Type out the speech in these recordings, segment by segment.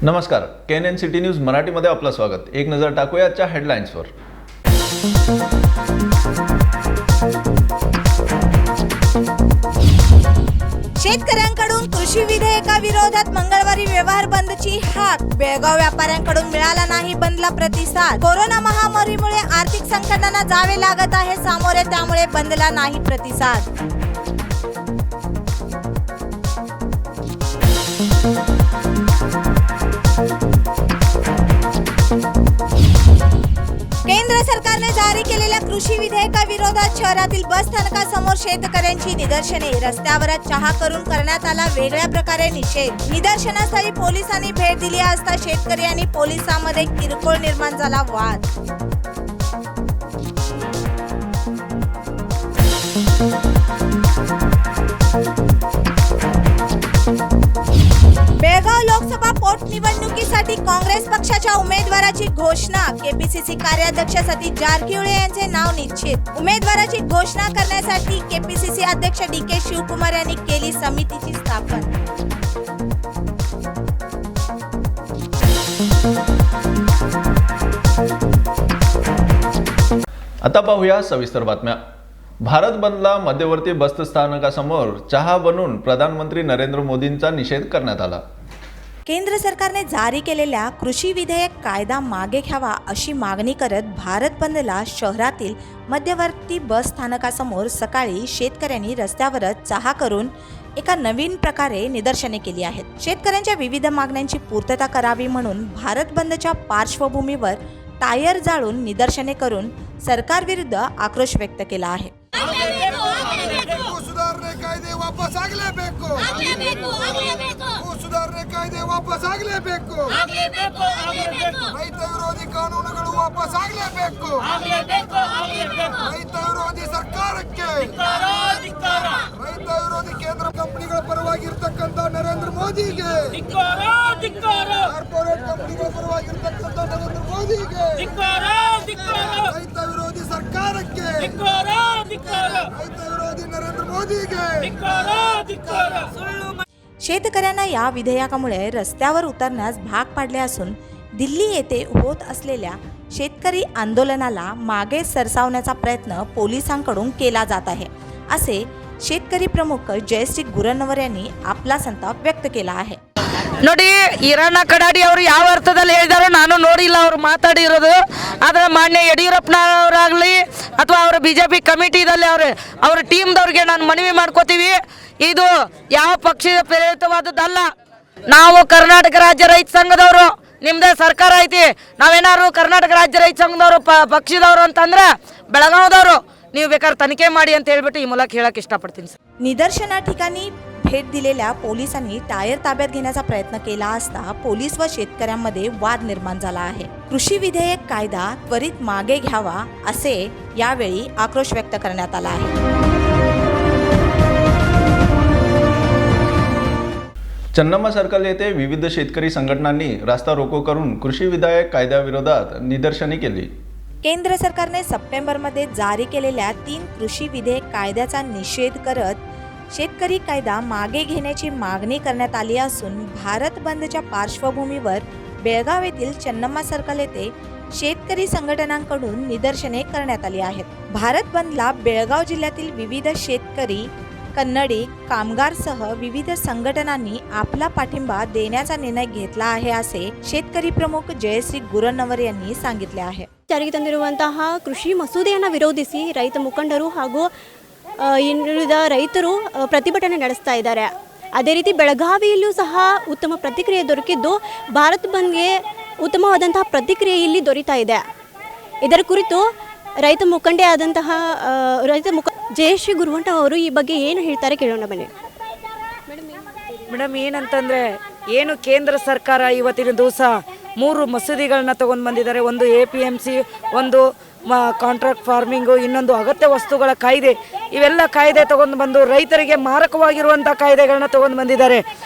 नमस्कार, KNN city news मराठीमध्ये आपलं स्वागत। एक नजर टाकूया आजच्या हेडलाईन्सवर। शेतकऱ्यांकडून कृषी विधेयकाविरोधात मंगळवारी व्यवहार बंदची हाक। बेळगाव व्यापाऱ्यांकडून मिळाला नाही बंदला प्रतिसाद। कोरोना महामारीमुळे आर्थिक संकटांना जावे लागत आहे सामोरे, त्यामुळे बंदला नाही प्रतिसाद। केंद्र सरकारने जारी केलेल्या कृषी विधेयकाविरोधात शहरातील बस स्थानकासमोर शेतकऱ्यांची निदर्शने। रस्त्यावरच चहा करून करण्यात आला वेगळ्या प्रकारे निषेध। निदर्शनास्थळी पोलिसांनी भेट दिली असता शेतकरी आणि पोलिसांमध्ये किरकोळ निर्माण झाला वाद। बेळगाव लोकसभा पोटनिवडणुकीसाठी काँग्रेस पक्षाच्या उमेदवाराची घोषणा। केपीसीसी कार्याध्यक्ष सतीश जारकिहोळी यांचे नाव निश्चित। उमेदवाराची घोषणा करण्यासाठी केपीसीसी अध्यक्ष DK शिवकुमार यांनी केली समितीची स्थापना। आता पाहूया सविस्तर बातम्या। भारत बंदला मध्यवर्ती बस स्थानकासमोर चहा बनवून प्रधानमंत्री नरेंद्र मोदींचा निषेध करण्यात आला। केंद्र सरकारने जारी केलेल्या कृषी विधेयक कायदा मागे घ्यावा अशी मागणी करत भारत बंदला शहरातील मध्यवर्ती बस स्थानकासमोर सकाळी शेतकऱ्यांनी रस्त्यावरच चहा करून एका नवीन प्रकारे निदर्शने केली आहेत। शेतकऱ्यांच्या विविध मागण्यांची पूर्तता करावी म्हणून भारत बंदच्या पार्श्वभूमीवर टायर जाळून निदर्शने करून सरकारविरुद्ध आक्रोश व्यक्त केला आहे। सुधारणे कायदे वापस ಆಗಲೇಬೇಕು ಸುಧಾರಣೆ ಕಾಯ್ದೆ ವಾಪಸ್ ಆಗಲೇಬೇಕು ರೈತ ವಿರೋಧಿ ಕಾನೂನುಗಳು ವಾಪಸ್ ಆಗಲೇಬೇಕು ರೈತ ವಿರೋಧಿ ಸರ್ಕಾರಕ್ಕೆ ರೈತ ವಿರೋಧಿ ಕೇಂದ್ರ ಕಂಪನಿಗಳ ಪರವಾಗಿರತಕ್ಕಂತ ನರೇಂದ್ರ ಮೋದಿಗೆ ಕಾರ್ಪೊರೇಟ್ ಕಂಪನಿಗಳ ಪರವಾಗಿರತಕ್ಕಂತ ನರೇಂದ್ರ ಮೋದಿಗೆ ರೈತ ವಿರೋಧಿ ಸರ್ಕಾರಕ್ಕೆ ರೈತ ವಿರೋಧಿ ನರೇಂದ್ರ ಮೋದಿಗೆ शेतकऱ्यांना या विधेयकामुळे रस्त्यावर उतरण्यास भाग पाडले असून दिल्ली येथे होत असलेल्या शेतकरी आंदोलनाला मागे सरसावण्याचा प्रयत्न पोलिसांकडून केला जात आहे, असे शेतकरी प्रमुख जयश्री गुरनवर यांनी आपला संताप व्यक्त केला आहे। ನೋಡಿ ಈರಣ್ಣ ಕಡಾಡಿ ಅವರು ಯಾವ ಅರ್ಥದಲ್ಲಿ ಹೇಳಿದಾರೋ ನಾನು ನೋಡಿಲ್ಲ ಅವರು ಮಾತಾಡಿರೋದು। ಆದರೆ ಮಾನ್ಯ ಯಡಿಯೂರಪ್ಪನವರಾಗಲಿ ಅಥವಾ ಅವರ BJP ಕಮಿಟಿದಲ್ಲಿ ಅವರ ಟೀಮ್ದವ್ರಿಗೆ ನಾನು ಮನವಿ ಮಾಡ್ಕೋತೀವಿ, ಇದು ಯಾವ ಪಕ್ಷದ ಪ್ರೇರಿತವಾದದ್ದಲ್ಲ। ನಾವು ಕರ್ನಾಟಕ ರಾಜ್ಯ ರೈತ ಸಂಘದವರು, ನಿಮ್ಮದೇ ಸರ್ಕಾರ ಐತಿ, ನಾವೇನಾದ್ರು ಕರ್ನಾಟಕ ರಾಜ್ಯ ರೈತ ಸಂಘದವರು ಪಕ್ಷದವರು ಅಂತಂದ್ರೆ ಬೆಳಗಾವದವರು, ನೀವು ಬೇಕಾದ್ರೆ ತನಿಖೆ ಮಾಡಿ ಅಂತ ಹೇಳ್ಬಿಟ್ಟು ಈ ಮೂಲಕ ಹೇಳಕ್ಕೆ ಇಷ್ಟಪಡ್ತೀನಿ ಸರ್। निदर्शना ठिकाणी भेट दिलेल्या पोलिसांनी टायर ताब्यात घेण्याचा प्रयत्न केला असता पोलीस व शेतकऱ्यांमध्ये वाद निर्माण झाला आहे। कृषी विधेयक कायदा त्वरित मागे घ्यावा असे यावेळी आक्रोश व्यक्त करण्यात आला आहे। चन्नम्मा सर्कल येथे विविध शेतकरी संघटनांनी रास्ता रोको करून कृषी विधेयक कायद्याविरोधात निदर्शने केली। केंद्र सरकारने सप्टेंबरमध्ये जारी केलेल्या 3 कृषी विधेयक कायद्याचा निषेध करत शेतकरी कायदा मागे घेण्याची मागणी करण्यात आली असून भारत बंदच्या पार्श्वभूमीवर बेळगाव येथील चन्नम्मा सर्कल येथे शेतकरी संघटनांकडून निदर्शने करण्यात आली आहेत। भारत बंदला बेळगाव जिल्ह्यातील विविध शेतकरी, कन्नडी, कामगारसह विविध संघटनांनी आपला पाठिंबा देण्याचा निर्णय घेतला आहे, असे शेतकरी प्रमुख जयश्री गुरनवर यांनी सांगितले आहे। ಜಾರಿಗೆ ತಂದಿರುವಂತಹ ಕೃಷಿ ಮಸೂದೆಯನ್ನು ವಿರೋಧಿಸಿ ರೈತ ಮುಖಂಡರು ಹಾಗೂ ಇನ್ನುಳಿದ ರೈತರು ಪ್ರತಿಭಟನೆ ನಡೆಸ್ತಾ ಇದ್ದಾರೆ। ಅದೇ ರೀತಿ ಬೆಳಗಾವಿಯಲ್ಲೂ ಸಹ ಉತ್ತಮ ಪ್ರತಿಕ್ರಿಯೆ ದೊರಕಿದ್ದು ಭಾರತ್ ಬಂದ್ಗೆ ಉತ್ತಮವಾದಂತಹ ಪ್ರತಿಕ್ರಿಯೆ ಇಲ್ಲಿ ದೊರೀತಾ ಇದೆ। ಇದರ ಕುರಿತು ರೈತ ಮುಖಂಡೆ ಆದಂತಹ ಜಯಶ್ರೀ ಗುರುವಂಟ ಅವರು ಈ ಬಗ್ಗೆ ಏನು ಹೇಳ್ತಾರೆ ಕೇಳೋಣ ಬನ್ನಿ ಮೇಡಮ್। ಏನಂತಂದರೆ ಏನು ಕೇಂದ್ರ ಸರ್ಕಾರ ಇವತ್ತಿನ ದಿವಸ 3 ಮಸೂದೆಗಳನ್ನ ತೊಗೊಂಡು ಬಂದಿದ್ದಾರೆ। ಒಂದು APMC, ಒಂದು ಕಾಂಟ್ರಾಕ್ಟ್ ಫಾರ್ಮಿಂಗು, ಇನ್ನೊಂದು ಅಗತ್ಯ ವಸ್ತುಗಳ ಕಾಯ್ದೆ। ಇವೆಲ್ಲ ಕಾಯ್ದೆ ತೊಗೊಂಡು ಬಂದು ರೈತರಿಗೆ ಮಾರಕವಾಗಿರುವಂಥ ಕಾಯ್ದೆಗಳನ್ನ ತೊಗೊಂಡು ಬಂದಿದ್ದಾರೆ।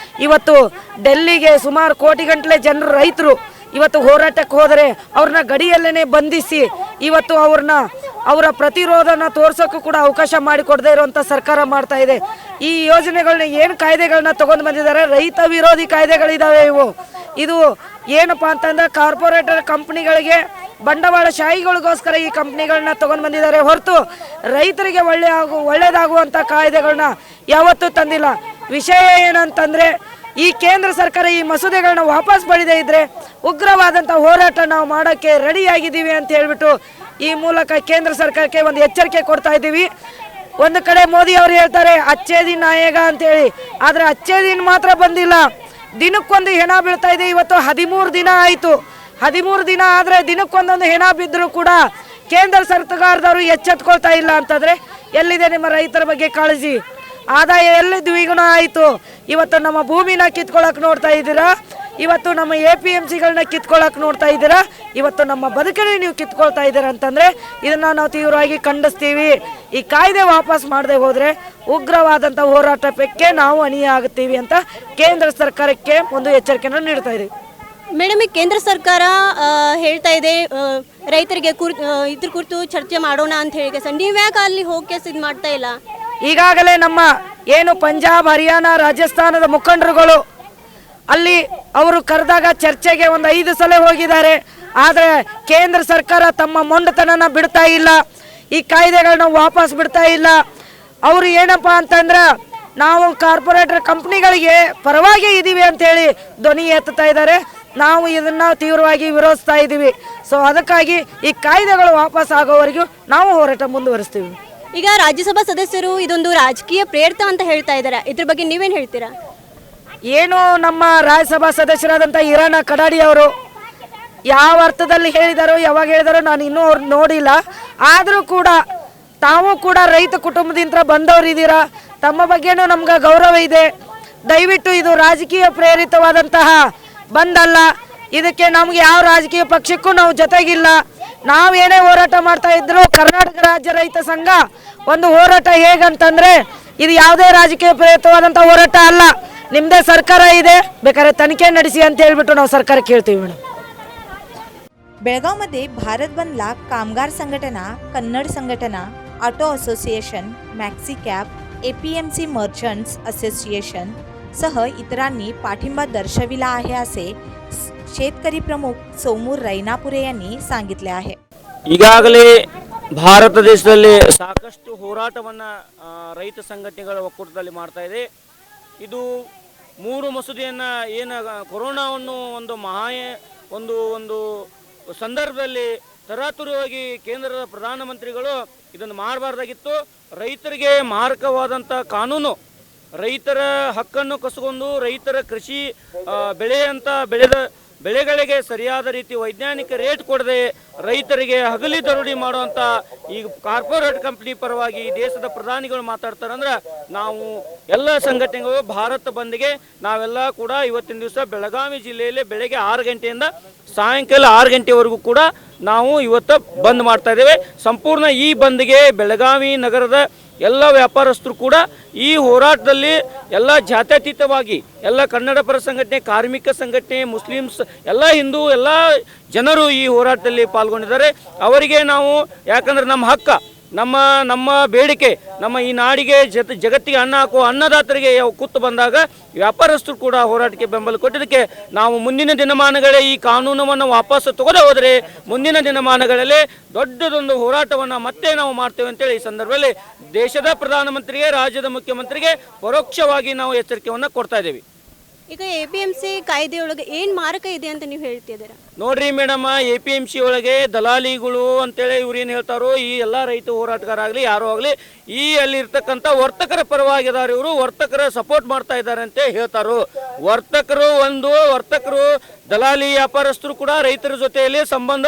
ಇವತ್ತು ಡೆಲ್ಲಿಗೆ ಸುಮಾರು ಕೋಟಿಗಟ್ಟಲೆ ಜನರು ರೈತರು ಇವತ್ತು ಹೋರಾಟಕ್ಕೆ ಹೋದರೆ ಅವ್ರನ್ನ ಗಡಿಯಲ್ಲೇ ಬಂಧಿಸಿ ಇವತ್ತು ಅವರ ಪ್ರತಿರೋಧನ ತೋರ್ಸೋಕ್ಕೂ ಕೂಡ ಅವಕಾಶ ಮಾಡಿಕೊಡದೇ ಇರುವಂಥ ಸರ್ಕಾರ ಮಾಡ್ತಾ ಇದೆ. ಈ ಯೋಜನೆಗಳನ್ನ ಏನು ಕಾಯ್ದೆಗಳನ್ನ ತೊಗೊಂಡು ಬಂದಿದ್ದಾರೆ, ರೈತ ವಿರೋಧಿ ಕಾಯ್ದೆಗಳಿದ್ದಾವೆ ಇದು ಏನಪ್ಪ ಅಂತಂದ್ರೆ ಕಾರ್ಪೊರೇಟರ್ ಕಂಪ್ನಿಗಳಿಗೆ ಬಂಡವಾಳಶಾಹಿಗಳಿಗೋಸ್ಕರ ಈ ಕಂಪ್ನಿಗಳನ್ನ ತೊಗೊಂಡು ಬಂದಿದ್ದಾರೆ ಹೊರತು ರೈತರಿಗೆ ಒಳ್ಳೆಯದಾಗುವಂಥ ಕಾಯ್ದೆಗಳನ್ನ ಯಾವತ್ತೂ ತಂದಿಲ್ಲ. ವಿಷಯ ಏನಂತಂದರೆ ಈ ಕೇಂದ್ರ ಸರ್ಕಾರ ಈ ಮಸೂದೆಗಳನ್ನ ವಾಪಸ್ ಪಡೆದೇ ಇದ್ದರೆ ಉಗ್ರವಾದಂಥ ಹೋರಾಟ ನಾವು ಮಾಡೋಕ್ಕೆ ರೆಡಿಯಾಗಿದ್ದೀವಿ ಅಂತ ಹೇಳ್ಬಿಟ್ಟು ಈ ಮೂಲಕ ಕೇಂದ್ರ ಸರ್ಕಾರಕ್ಕೆ ಒಂದು ಎಚ್ಚರಿಕೆ ಕೊಡ್ತಾ ಇದ್ದೀವಿ. ಒಂದು ಕಡೆ ಮೋದಿ ಅವರು ಹೇಳ್ತಾರೆ ಅಚ್ಚೇ ದಿನ ಆಯೇಗ ಅಂತೇಳಿ, ಆದರೆ ಅಚ್ಚೇ ದಿನ ಮಾತ್ರ ಬಂದಿಲ್ಲ, ದಿನಕ್ಕೊಂದು ಹೆಣ ಬೀಳ್ತಾ ಇದೆ. ಇವತ್ತು 13 ದಿನ ಆಯಿತು. 13 ದಿನ ಆದರೆ ದಿನಕ್ಕೊಂದೊಂದು ಹೆಣ ಬಿದ್ದರೂ ಕೂಡ ಕೇಂದ್ರ ಸರ್ಕಾರದವರು ಎಚ್ಚೆತ್ಕೊಳ್ತಾ ಇಲ್ಲ ಅಂತಂದರೆ ಎಲ್ಲಿದೆ ನಿಮ್ಮ ರೈತರ ಬಗ್ಗೆ ಕಾಳಜಿ? ಆದಾಯ ಎಲ್ಲಿ ದ್ವಿಗುಣ ಆಯಿತು? ಇವತ್ತು ನಮ್ಮ ಭೂಮಿನ ಕಿತ್ಕೊಳ್ಳೋಕೆ ನೋಡ್ತಾ ಇದ್ದೀರಾ, ಇವತ್ತು ನಮ್ಮ APMCಗಳನ್ನ ಕಿತ್ಕೊಳ್ಳೋಕೆ ನೋಡ್ತಾ ಇದ್ದೀರಾ, ಇವತ್ತು ನಮ್ಮ ಬದುಕನ್ನೇ ನೀವು ಕಿತ್ಕೊಳ್ತಾ ಇದ್ದೀರಾ ಅಂತಂದರೆ ಇದನ್ನು ನಾವು ತೀವ್ರವಾಗಿ ಖಂಡಿಸ್ತೀವಿ. ಈ ಕಾಯ್ದೆ ವಾಪಸ್ ಮಾಡದೆ ಹೋದರೆ ಉಗ್ರವಾದಂಥ ಹೋರಾಟಕ್ಕೆ ನಾವು ಅಣಿಯಾಗುತ್ತೀವಿ ಅಂತ ಕೇಂದ್ರ ಸರ್ಕಾರಕ್ಕೆ ಒಂದು ಎಚ್ಚರಿಕೆಯನ್ನು ನೀಡ್ತಾ ಇದ್ದೀವಿ. ಮೇಡಮ್, ಈ ಕೇಂದ್ರ ಸರ್ಕಾರ ಹೇಳ್ತಾ ಇದೆ ರೈತರಿಗೆ ಇದ್ರ ಕುರಿತು ಚರ್ಚೆ ಮಾಡೋಣ ಅಂತ ಹೇಳಿ ಸರ್, ನೀವ್ಯಾಕೆ ಅಲ್ಲಿ ಹೋಗಿ ಇದು ಮಾಡ್ತಾ ಇಲ್ಲ? ಈಗಾಗಲೇ ನಮ್ಮ ಏನು ಪಂಜಾಬ್, ಹರಿಯಾಣ, ರಾಜಸ್ಥಾನದ ಮುಖಂಡರುಗಳು ಅಲ್ಲಿ ಅವರು ಕರೆದಾಗ ಚರ್ಚೆಗೆ ಒಂದು 5 ಸಲ ಹೋಗಿದ್ದಾರೆ. ಆದರೆ ಕೇಂದ್ರ ಸರ್ಕಾರ ತಮ್ಮ ಮೊಂಡತನನ ಬಿಡ್ತಾ ಇಲ್ಲ, ಈ ಕಾಯ್ದೆಗಳನ್ನ ವಾಪಸ್ ಬಿಡ್ತಾ ಇಲ್ಲ. ಅವರು ಏನಪ್ಪ ಅಂತಂದ್ರೆ ನಾವು ಕಾರ್ಪೊರೇಟರ್ ಕಂಪ್ನಿಗಳಿಗೆ ಪರವಾಗಿ ಇದ್ದೀವಿ ಅಂತೇಳಿ ಧ್ವನಿ ಎತ್ತುತ್ತಾ ಇದ್ದಾರೆ. ನಾವು ಇದನ್ನು ತೀವ್ರವಾಗಿ ವಿರೋಧಿಸ್ತಾ ಇದ್ದೀವಿ. ಸೊ ಅದಕ್ಕಾಗಿ ಈ ಕಾಯ್ದೆಗಳು ವಾಪಸ್ ಆಗೋವರೆಗೂ ನಾವು ಹೋರಾಟ ಮುಂದುವರಿಸ್ತೀವಿ. ಈಗ ರಾಜ್ಯಸಭಾ ಸದಸ್ಯರು ಇದೊಂದು ರಾಜಕೀಯ ಪ್ರೇರಿತ ಅಂತ ಹೇಳ್ತಾ ಇದ್ದಾರೆ, ಇದ್ರ ಬಗ್ಗೆ ನೀವೇನು ಹೇಳ್ತೀರಾ? ಏನು ನಮ್ಮ ರಾಜ್ಯಸಭಾ ಸದಸ್ಯರಾದಂಥ ಈರಣ್ಣ ಕಡಾಡಿ ಅವರು ಯಾವ ಅರ್ಥದಲ್ಲಿ ಹೇಳಿದಾರೋ, ಯಾವಾಗ ಹೇಳಿದಾರೋ ನಾನು ಇನ್ನೂ ಅವ್ರು ನೋಡಿಲ್ಲ. ಆದರೂ ಕೂಡ ತಾವು ಕೂಡ ರೈತ ಕುಟುಂಬದಿಂದ ಬಂದವರಿದ್ದೀರಾ, ತಮ್ಮ ಬಗ್ಗೆನೂ ನಮ್ಗೆ ಗೌರವ ಇದೆ. ದಯವಿಟ್ಟು ಇದು ರಾಜಕೀಯ ಪ್ರೇರಿತವಾದಂತಹ ಬಂದಲ್ಲ. ಇದಕ್ಕೆ ನಮಗೆ ಯಾವ ರಾಜಕೀಯ ಪಕ್ಷಕ್ಕೂ ನಾವು ಜೊತೆಗಿಲ್ಲ. ನಾವೇನೇ ಹೋರಾಟ ಮಾಡ್ತಾ ಇದ್ರು ಕರ್ನಾಟಕ ರಾಜ್ಯ ರೈತ ಸಂಘ ಒಂದು ಹೋರಾಟ ಹೇಗಂತಂದರೆ ಇದು ಯಾವುದೇ ರಾಜಕೀಯ ಪ್ರೇರಿತವಾದಂಥ ಹೋರಾಟ ಅಲ್ಲ. ನಿಮ್ಮದೇ ಸರ್ಕಾರ ಇದೆ, ಬೇಕಾದ್ರೆ ತನಿಖೆ ನಡೆಸಿ ಅಂತ ಹೇಳ್ಬಿಟ್ಟು ನಾವು ಸರ್ಕಾರಕ್ಕೆ ಹೇಳ್ತೀವಿ ಮೇಡಮ್. बेळगावमध्ये भारत बंदला कामगार संघटना, कन्नड संघटना, auto association, maxi cab, APMC merchants association सह इतरांनी पाठिंबा दर्शविला आहे असे शेतकरी प्रमुख ಸೋಮೂರ್ ರೈನಾಪುರೆ यांनी सांगितले आहे. ಈಗಾಗಲೇ ಭಾರತ ದೇಶದಲ್ಲಿ ಸಾಕಷ್ಟು ಹೋರಾಟವನ್ನು ರೈತ ಸಂಘಟನೆಗಳ ಒಕ್ಕೂಟದಲ್ಲಿ ಮಾಡ್ತಾ ಇದೆ. ಇದು 3 ಮಸೂದೆಯನ್ನು ಏನು ಕೊರೋನಾವನ್ನು ಒಂದು ಸಂದರ್ಭದಲ್ಲಿ ತರಾತುರವಾಗಿ ಕೇಂದ್ರದ ಪ್ರಧಾನಮಂತ್ರಿಗಳು ಇದನ್ನು ಮಾಡಬಾರ್ದಾಗಿತ್ತು. ರೈತರಿಗೆ ಮಾರಕವಾದಂಥ ಕಾನೂನು, ರೈತರ ಹಕ್ಕನ್ನು ಕಸ್ಕೊಂಡು ರೈತರ ಕೃಷಿ ಬೆಳೆಗಳಿಗೆ ಸರಿಯಾದ ರೀತಿ ವೈಜ್ಞಾನಿಕ ರೇಟ್ ಕೊಡದೆ ರೈತರಿಗೆ ಹಗಲಿ ದರೋಡಿ ಮಾಡುವಂಥ ಈ ಕಾರ್ಪೊರೇಟ್ ಕಂಪ್ನಿ ಪರವಾಗಿ ದೇಶದ ಪ್ರಧಾನಿಗಳು ಮಾತಾಡ್ತಾರೆ. ಅಂದ್ರೆ ನಾವು ಎಲ್ಲ ಸಂಘಟನೆಗಳು ಭಾರತ ಬಂದ್ಗೆ ನಾವೆಲ್ಲ ಕೂಡ ಇವತ್ತಿನ ದಿವಸ ಬೆಳಗಾವಿ ಜಿಲ್ಲೆಯಲ್ಲಿ ಬೆಳಗ್ಗೆ 6 ಗಂಟೆಯಿಂದ ಸಾಯಂಕಾಲ 6 ಗಂಟೆವರೆಗೂ ಕೂಡ ನಾವು ಇವತ್ತು ಬಂದ್ ಮಾಡ್ತಾ ಇದ್ದೇವೆ. ಸಂಪೂರ್ಣ ಈ ಬಂದ್ಗೆ ಬೆಳಗಾವಿ ನಗರದ ಎಲ್ಲ ವ್ಯಾಪಾರಸ್ಥರು ಕೂಡ ಈ ಹೋರಾಟದಲ್ಲಿ ಎಲ್ಲ ಜಾತ್ಯತೀತವಾಗಿ ಎಲ್ಲ ಕನ್ನಡ ಪರ ಸಂಘಟನೆ, ಕಾರ್ಮಿಕ ಸಂಘಟನೆ, ಮುಸ್ಲಿಮ್ಸ್, ಎಲ್ಲ ಹಿಂದೂ ಎಲ್ಲ ಜನರು ಈ ಹೋರಾಟದಲ್ಲಿ ಪಾಲ್ಗೊಂಡಿದ್ದಾರೆ. ಅವರಿಗೆ ನಾವು ಯಾಕಂದ್ರೆ ನಮ್ಮ ಹಕ್ಕ, ನಮ್ಮ ಬೇಡಿಕೆ, ನಮ್ಮ ಈ ನಾಡಿಗೆ ಜಗತ್ತಿಗೆ ಅನ್ನ ಹಾಕುವ ಅನ್ನದಾತರಿಗೆ ಕುತ್ತು ಬಂದಾಗ ವ್ಯಾಪಾರಸ್ಥರು ಕೂಡ ಹೋರಾಟಕ್ಕೆ ಬೆಂಬಲ ಕೊಟ್ಟಿದ್ದಕ್ಕೆ ನಾವು ಮುಂದಿನ ದಿನಮಾನಗಳೇ ಈ ಕಾನೂನನ್ನು ವಾಪಸ್ ತಗೊಳ್ಳದೆ ಹೋದರೆ ಮುಂದಿನ ದಿನಮಾನಗಳಲ್ಲಿ ದೊಡ್ಡದೊಂದು ಹೋರಾಟವನ್ನು ಮತ್ತೆ ನಾವು ಮಾಡ್ತೇವೆ ಅಂತೇಳಿ ಈ ಸಂದರ್ಭದಲ್ಲಿ ದೇಶದ ಪ್ರಧಾನಮಂತ್ರಿಗೆ, ರಾಜ್ಯದ ಮುಖ್ಯಮಂತ್ರಿಗೆ ಪರೋಕ್ಷವಾಗಿ ನಾವು ಎಚ್ಚರಿಕೆಯನ್ನು ಕೊಡ್ತಾ ಇದ್ದೀವಿ. ಈಗ APMC ಕಾಯ್ದೆಯೊಳಗೆ ಏನು ಮಾರಕ ಇದೆ ಅಂತ ನೀವು ಹೇಳ್ತಿದ್ದೀರಾ? ನೋಡ್ರಿ ಮೇಡಮ್, APMC ಒಳಗೆ ದಲಾಲಿಗಳು ಅಂತೇಳಿ ಇವ್ರು ಏನು ಹೇಳ್ತಾರೋ, ಈ ಎಲ್ಲ ರೈತ ಹೋರಾಟಗಾರಾಗಲಿ ಯಾರೋ ಆಗಲಿ ಈ ಅಲ್ಲಿರ್ತಕ್ಕಂಥ ವರ್ತಕರ ಪರವಾಗಿದ್ದಾರೆ. ಇವರು ವರ್ತಕರ ಸಪೋರ್ಟ್ ಮಾಡ್ತಾ ಇದ್ದಾರೆ ಅಂತ ಹೇಳ್ತಾರೋ. ವರ್ತಕರು ದಲಾಲಿ ವ್ಯಾಪಾರಸ್ಥರು ಕೂಡ ರೈತರ ಜೊತೆಯಲ್ಲಿ ಸಂಬಂಧ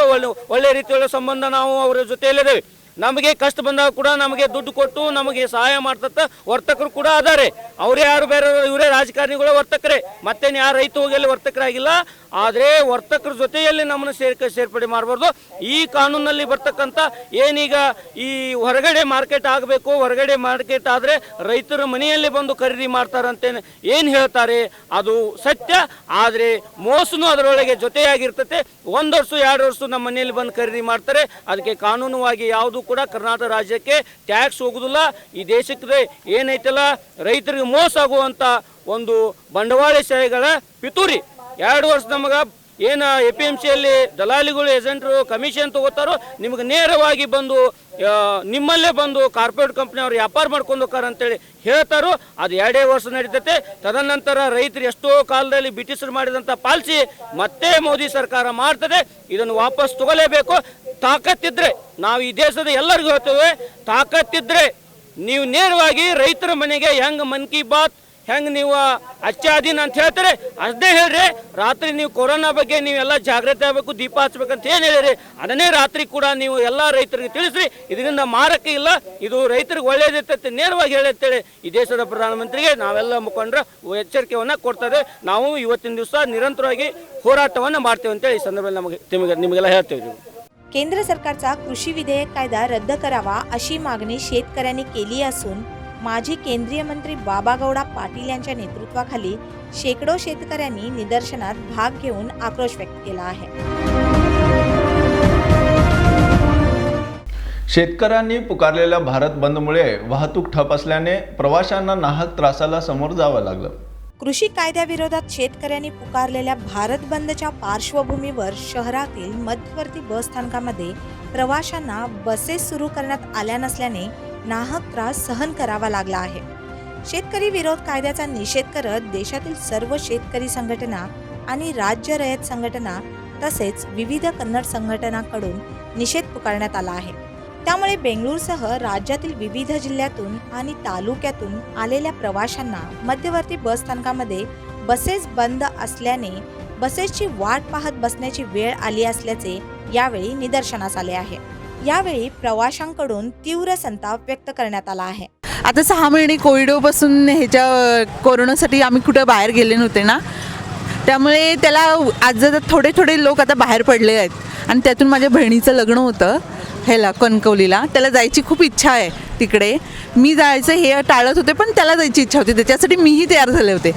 ಒಳ್ಳೆ ರೀತಿಯ ಸಂಬಂಧ ನಾವು ಅವರ ಜೊತೆಯಲ್ಲಿದ್ದೇವೆ. ನಮಗೆ ಕಷ್ಟ ಬಂದಾಗ ಕೂಡ ನಮಗೆ ದುಡ್ಡು ಕೊಟ್ಟು ನಮಗೆ ಸಹಾಯ ಮಾಡ್ತಕ್ಕ ವರ್ತಕರು ಕೂಡ ಅದಾರೆ. ಅವರೇ ಯಾರು ಬೇರೆ ಇವರೇ ರಾಜಕಾರಣಿಗಳು ವರ್ತಕರೇ, ಮತ್ತೇನು ಯಾರು ರೈತ ಹೋಗಿ ವರ್ತಕರಾಗಿಲ್ಲ. ಆದರೆ ವರ್ತಕರ ಜೊತೆಯಲ್ಲಿ ನಮ್ಮನ್ನು ಸೇರ್ಪಡೆ ಮಾಡಬಾರ್ದು. ಈ ಕಾನೂನಲ್ಲಿ ಬರ್ತಕ್ಕಂಥ ಏನೀಗ ಈ ಹೊರಗಡೆ ಮಾರ್ಕೆಟ್ ಆಗಬೇಕು, ಹೊರಗಡೆ ಮಾರ್ಕೆಟ್ ಆದರೆ ರೈತರ ಮನೆಯಲ್ಲಿ ಬಂದು ಖರೀದಿ ಮಾಡ್ತಾರಂತೆ ಏನು ಹೇಳ್ತಾರೆ ಅದು ಸತ್ಯ. ಆದರೆ ಮೋಸನೂ ಅದರೊಳಗೆ ಜೊತೆಯಾಗಿರ್ತತೆ. 1 ವರ್ಷ 2 ವರ್ಷ ನಮ್ಮ ಮನೆಯಲ್ಲಿ ಬಂದು ಖರೀದಿ ಮಾಡ್ತಾರೆ. ಅದಕ್ಕೆ ಕಾನೂನುವಾಗಿ ಯಾವುದು ಕೂಡ ಕರ್ನಾಟಕ ರಾಜ್ಯಕ್ಕೆ ಟ್ಯಾಕ್ಸ್ ಹೋಗುದಿಲ್ಲ. ಈ ದೇಶಕ್ಕೆ ಏನೈತಲ್ಲ ರೈತರಿಗೆ ಮೋಸ ಆಗುವಂಥ ಒಂದು ಬಂಡವಾಳಶಾಹಿಗಳ ಪಿತೂರಿ 2 ವರ್ಷ ನಮಗೆ ಏನು APMCಯಲ್ಲಿ ದಲಾಲಿಗಳು ಏಜೆಂಟರು ಕಮಿಷನ್ ತಗೋತಾರೋ ನಿಮಗೆ ನೇರವಾಗಿ ಬಂದು ನಿಮ್ಮಲ್ಲೇ ಬಂದು ಕಾರ್ಪೊರೇಟ್ ಕಂಪ್ನಿ ಅವ್ರು ವ್ಯಾಪಾರ ಮಾಡ್ಕೊಂಡು ಹೋಗ್ತಾರೆ ಅಂತೇಳಿ ಹೇಳ್ತಾರೋ ಅದು 2 ವರ್ಷ ನಡೀತೈತೆ. ತದನಂತರ ರೈತರು ಎಷ್ಟೋ ಕಾಲದಲ್ಲಿ ಬ್ರಿಟಿಷರು ಮಾಡಿದಂಥ ಪಾಲಿಸಿ ಮತ್ತೆ ಮೋದಿ ಸರ್ಕಾರ ಮಾಡ್ತದೆ. ಇದನ್ನು ವಾಪಸ್ ತಗೊಳ್ಳೇಬೇಕು. ತಾಕತ್ತಿದ್ರೆ ನಾವು ಈ ದೇಶದ ಎಲ್ಲರಿಗೂ ಹೇಳ್ತೇವೆ, ತಾಕತ್ತಿದ್ರೆ ನೀವು ನೇರವಾಗಿ ರೈತರ ಮನೆಗೆ ಹೆಂಗೆ ಮನ್ ಕಿ ಬಾತ್ ಹೆಂಗೆ ನೀವು ಅಚ್ಚಾದೀನ್ ಅಂತ ಹೇಳ್ತಾರೆ ಅದೇ ಹೇಳ್ರಿ. ರಾತ್ರಿ ನೀವು ಕೊರೋನಾ ಬಗ್ಗೆ ನೀವೆಲ್ಲ ಜಾಗ್ರತೆ ಆಗಬೇಕು, ದೀಪ ಹಚ್ಬೇಕಂತ ಏನು ಹೇಳಿರಿ ಅದನ್ನೇ ರಾತ್ರಿ ಕೂಡ ನೀವು ಎಲ್ಲ ರೈತರಿಗೆ ತಿಳಿಸ್ರಿ. ಇದರಿಂದ ಮಾರಕ್ಕೆ ಇಲ್ಲ, ಇದು ರೈತರಿಗೆ ಒಳ್ಳೇದಿರ್ತೈತೆ ನೇರವಾಗಿ ಹೇಳತ್ತೇಳಿ ಈ ದೇಶದ ಪ್ರಧಾನಮಂತ್ರಿಗೆ ನಾವೆಲ್ಲ ಮುಖಂಡರ ಎಚ್ಚರಿಕೆಯನ್ನು ಕೊಡ್ತಾರೆ. ನಾವು ಇವತ್ತಿನ ದಿವಸ ನಿರಂತರವಾಗಿ ಹೋರಾಟವನ್ನು ಮಾಡ್ತೇವೆ ಅಂತೇಳಿ ಈ ಸಂದರ್ಭದಲ್ಲಿ ನಿಮಗೆಲ್ಲ ಹೇಳ್ತೇವೆ. केंद्र सरकारचा कृषी विधेयक कायदा रद्द करावा अशी मागणी शेतकऱ्यांनी केली असून माजी केंद्रीय मंत्री बाबागौडा पाटील यांच्या नेतृत्वाखाली शेकडो शेतकऱ्यांनी निदर्शनात भाग घेऊन आक्रोश व्यक्त केला आहे. शेतकऱ्यांनी पुकारलेल्या भारत बंदमुळे वाहतूक ठप असल्याने प्रवाशांना नाहक त्रासाला समोर जावं लागलं. कृषी कायद्याविरोधात शेतकऱ्यांनी पुकारलेल्या भारत बंदच्या पार्श्वभूमीवर शहरातील मध्यवर्ती बस स्थानकामध्ये प्रवाशांना बसेस सुरू करण्यात आल्या नसल्याने नाहक त्रास सहन करावा लागला आहे. शेतकरी विरोध कायद्याचा निषेध करत देशातील सर्व शेतकरी संघटना आणि राज्य रयत संघटना तसेच विविध कन्नड संघटनांकडून निषेध पुकारण्यात आला आहे. त्यामुळे बेंगळूरसह राज्यातील विविध जिल्ह्यातून आणि तालुक्यातून आलेल्या प्रवाशांना मध्यवर्ती बस स्थानकामध्ये बसेस बंद असल्याने बसेसची वाट पाहत बसण्याची वेळ आली असल्याचे यावेळी निदर्शनास आले आहे. यावेळी प्रवाशांकडून तीव्र संताप व्यक्त करण्यात आला आहे. आता 6 महिने कोविडपासून ह्याच्या कोरोनासाठी आम्ही कुठं बाहेर गेले नव्हते ना, त्यामुळे त्याला आज थोडे थोडे लोक आता बाहेर पडले आहेत. आणि त्यातून माझ्या बहिणीचं लग्न होतं ह्याला कणकवलीला, त्याला जायची खूप इच्छा आहे तिकडे. मी जायचं हे टाळत होते पण त्याला जायची इच्छा होती, त्याच्यासाठी मीही तयार झाले होते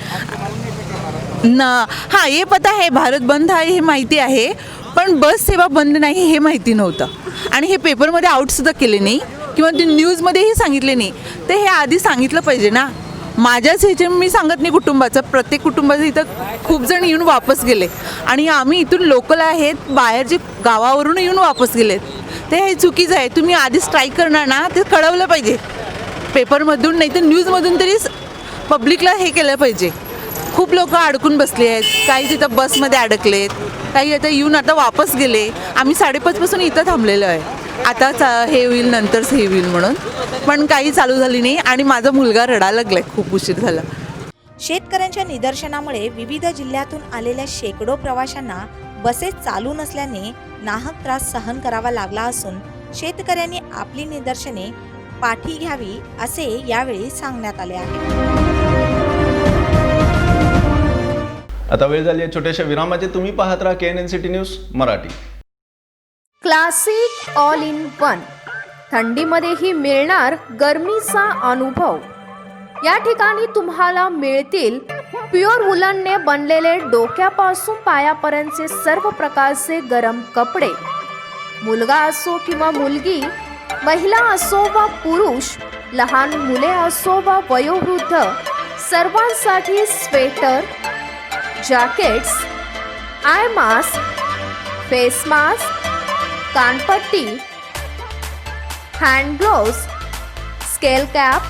हां. हे पता आहे भारत बंद आहे हे माहिती आहे, पण बस सेवा बंद नाही हे माहिती नव्हतं. आणि हे पेपरमध्ये आउटसुद्धा केले नाही किंवा ते न्यूजमध्येही सांगितले नाही. तर हे आधी सांगितलं पाहिजे ना. माझ्याच ह्याचे मी सांगत नाही कुटुंबाचं, प्रत्येक कुटुंबाचं इथं खूप जण येऊन वापस गेले आणि आम्ही इथून लोकल आहेत, बाहेरचे गावावरून येऊन वापस गेलेत. ते हे चुकीचं आहे. तुम्ही आधी स्ट्राईक करणार ना ते कळवलं पाहिजे पेपरमधून, नाही तर न्यूजमधून तरी पब्लिकला हे केलं पाहिजे. खूप लोक अडकून बसले आहेत, काही तिथं बसमध्ये अडकलेत, काही आता येऊन आता वापस गेले. आम्ही 5:30 पासून इथं थांबलेलो आहे. आता हे होईल नंतरच हे होईल म्हणून, पण काही चालू झाली नाही आणि माझा मुलगा रडायला लागलाय, खूप उशीर झाला. शेतकऱ्यांच्या निदर्शनामुळे विविध जिल्ह्यातून आलेल्या शेकडो प्रवाशांना बसेस चालू नसल्याने नाहक त्रास सहन करावा लागला असून शेतकऱ्यांनी आपली निदर्शने पाठी घ्यावी असे यावेळी सांगण्यात आले आहे. आता वेळ झाली आहे छोट्याशा विरामाची. तुम्ही पाहत राहा KNN city news Marathi. Classic all in one, थंडीमध्येही मिळणार गरमीचा अनुभव. या ठिकाणी तुम्हाला मिळतील प्युअर वुलनने बनलेले डोक्यापासून पायापर्यंतचे सर्व प्रकारचे गरम कपडे. मुलगा असो किंवा मुलगी, महिला असो वा पुरुष, लहान मुले असो वा वयोवृद्ध, सर्वांसाठी sweater, jackets, eye mask, face mask, कानपट्टी, hand gloves, skull cap,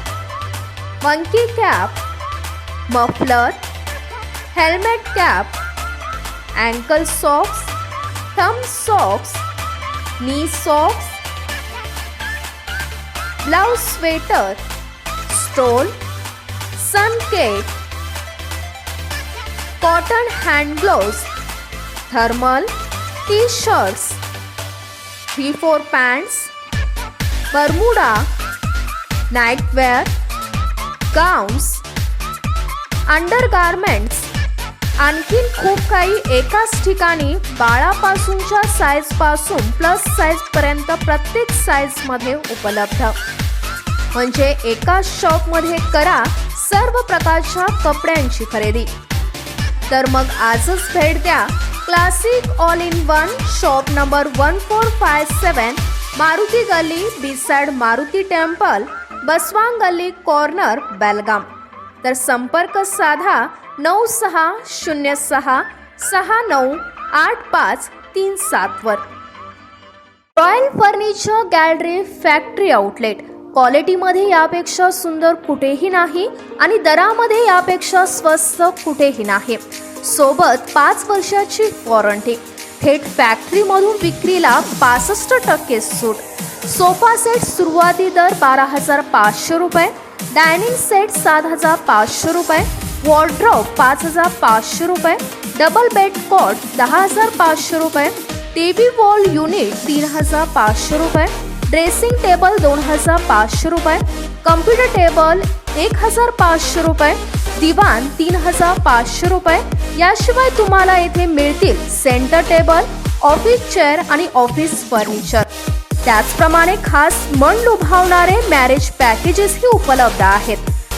monkey cap, muffler, helmet cap, ankle socks, thumb socks, knee socks, blouse sweater, stole, sun केट, cotton hand gloves, thermal, T-shirts, 3/4 pants, Bermuda, nightwear, gowns, undergarments, आणखीन खूप काही एकाच ठिकाणी बाळापासूनच्या साईजपासून plus साईजपर्यंत प्रत्येक साईजमध्ये उपलब्ध. म्हणजे एकाच शॉपमध्ये करा सर्व प्रकारच्या कपड्यांची खरेदी. तर मग आजच भेट द्या classic all in one shop number 1457, Maruti गल्ली बिसाइड मारुती टेम्पल, बसवांग गल्ली कॉर्नर, बेलगाम. तर संपर्क साधा 9606698537 वर. Royal furniture gallery factory outlet. क्वालिटीमध्ये यापेक्षा सुंदर कुठेही नाही आणि दरामध्ये यापेक्षा स्वस्त कुठेही नाही. सोबत 5 वर्षाची वॉरंटी. थेट फॅक्टरीमधून विक्रीला 65% सूट. सोफा सेट सुरुवाती दर 12,500 रुपये, डायनिंग सेट 7,500 रुपये, वॉर्ड्रॉप 5,500 रुपये, डबल बेड कॉट 10,500 रुपये, टीव्ही वॉल युनिट 3,500 रुपये, ड्रेसिंग टेबल 2,500 रुपये, कम्प्युटर टेबल 1,500 रुपये, दिवाण 3,500 रुपये. याशिवाय तुम्हाला येथे मिळतील सेंटर टेबल, ऑफिस चेअर आणि ऑफिस फर्निचर. त्याचप्रमाणे खास मन लुभावणारे मॅरेज पॅकेजेसही उपलब्ध आहेत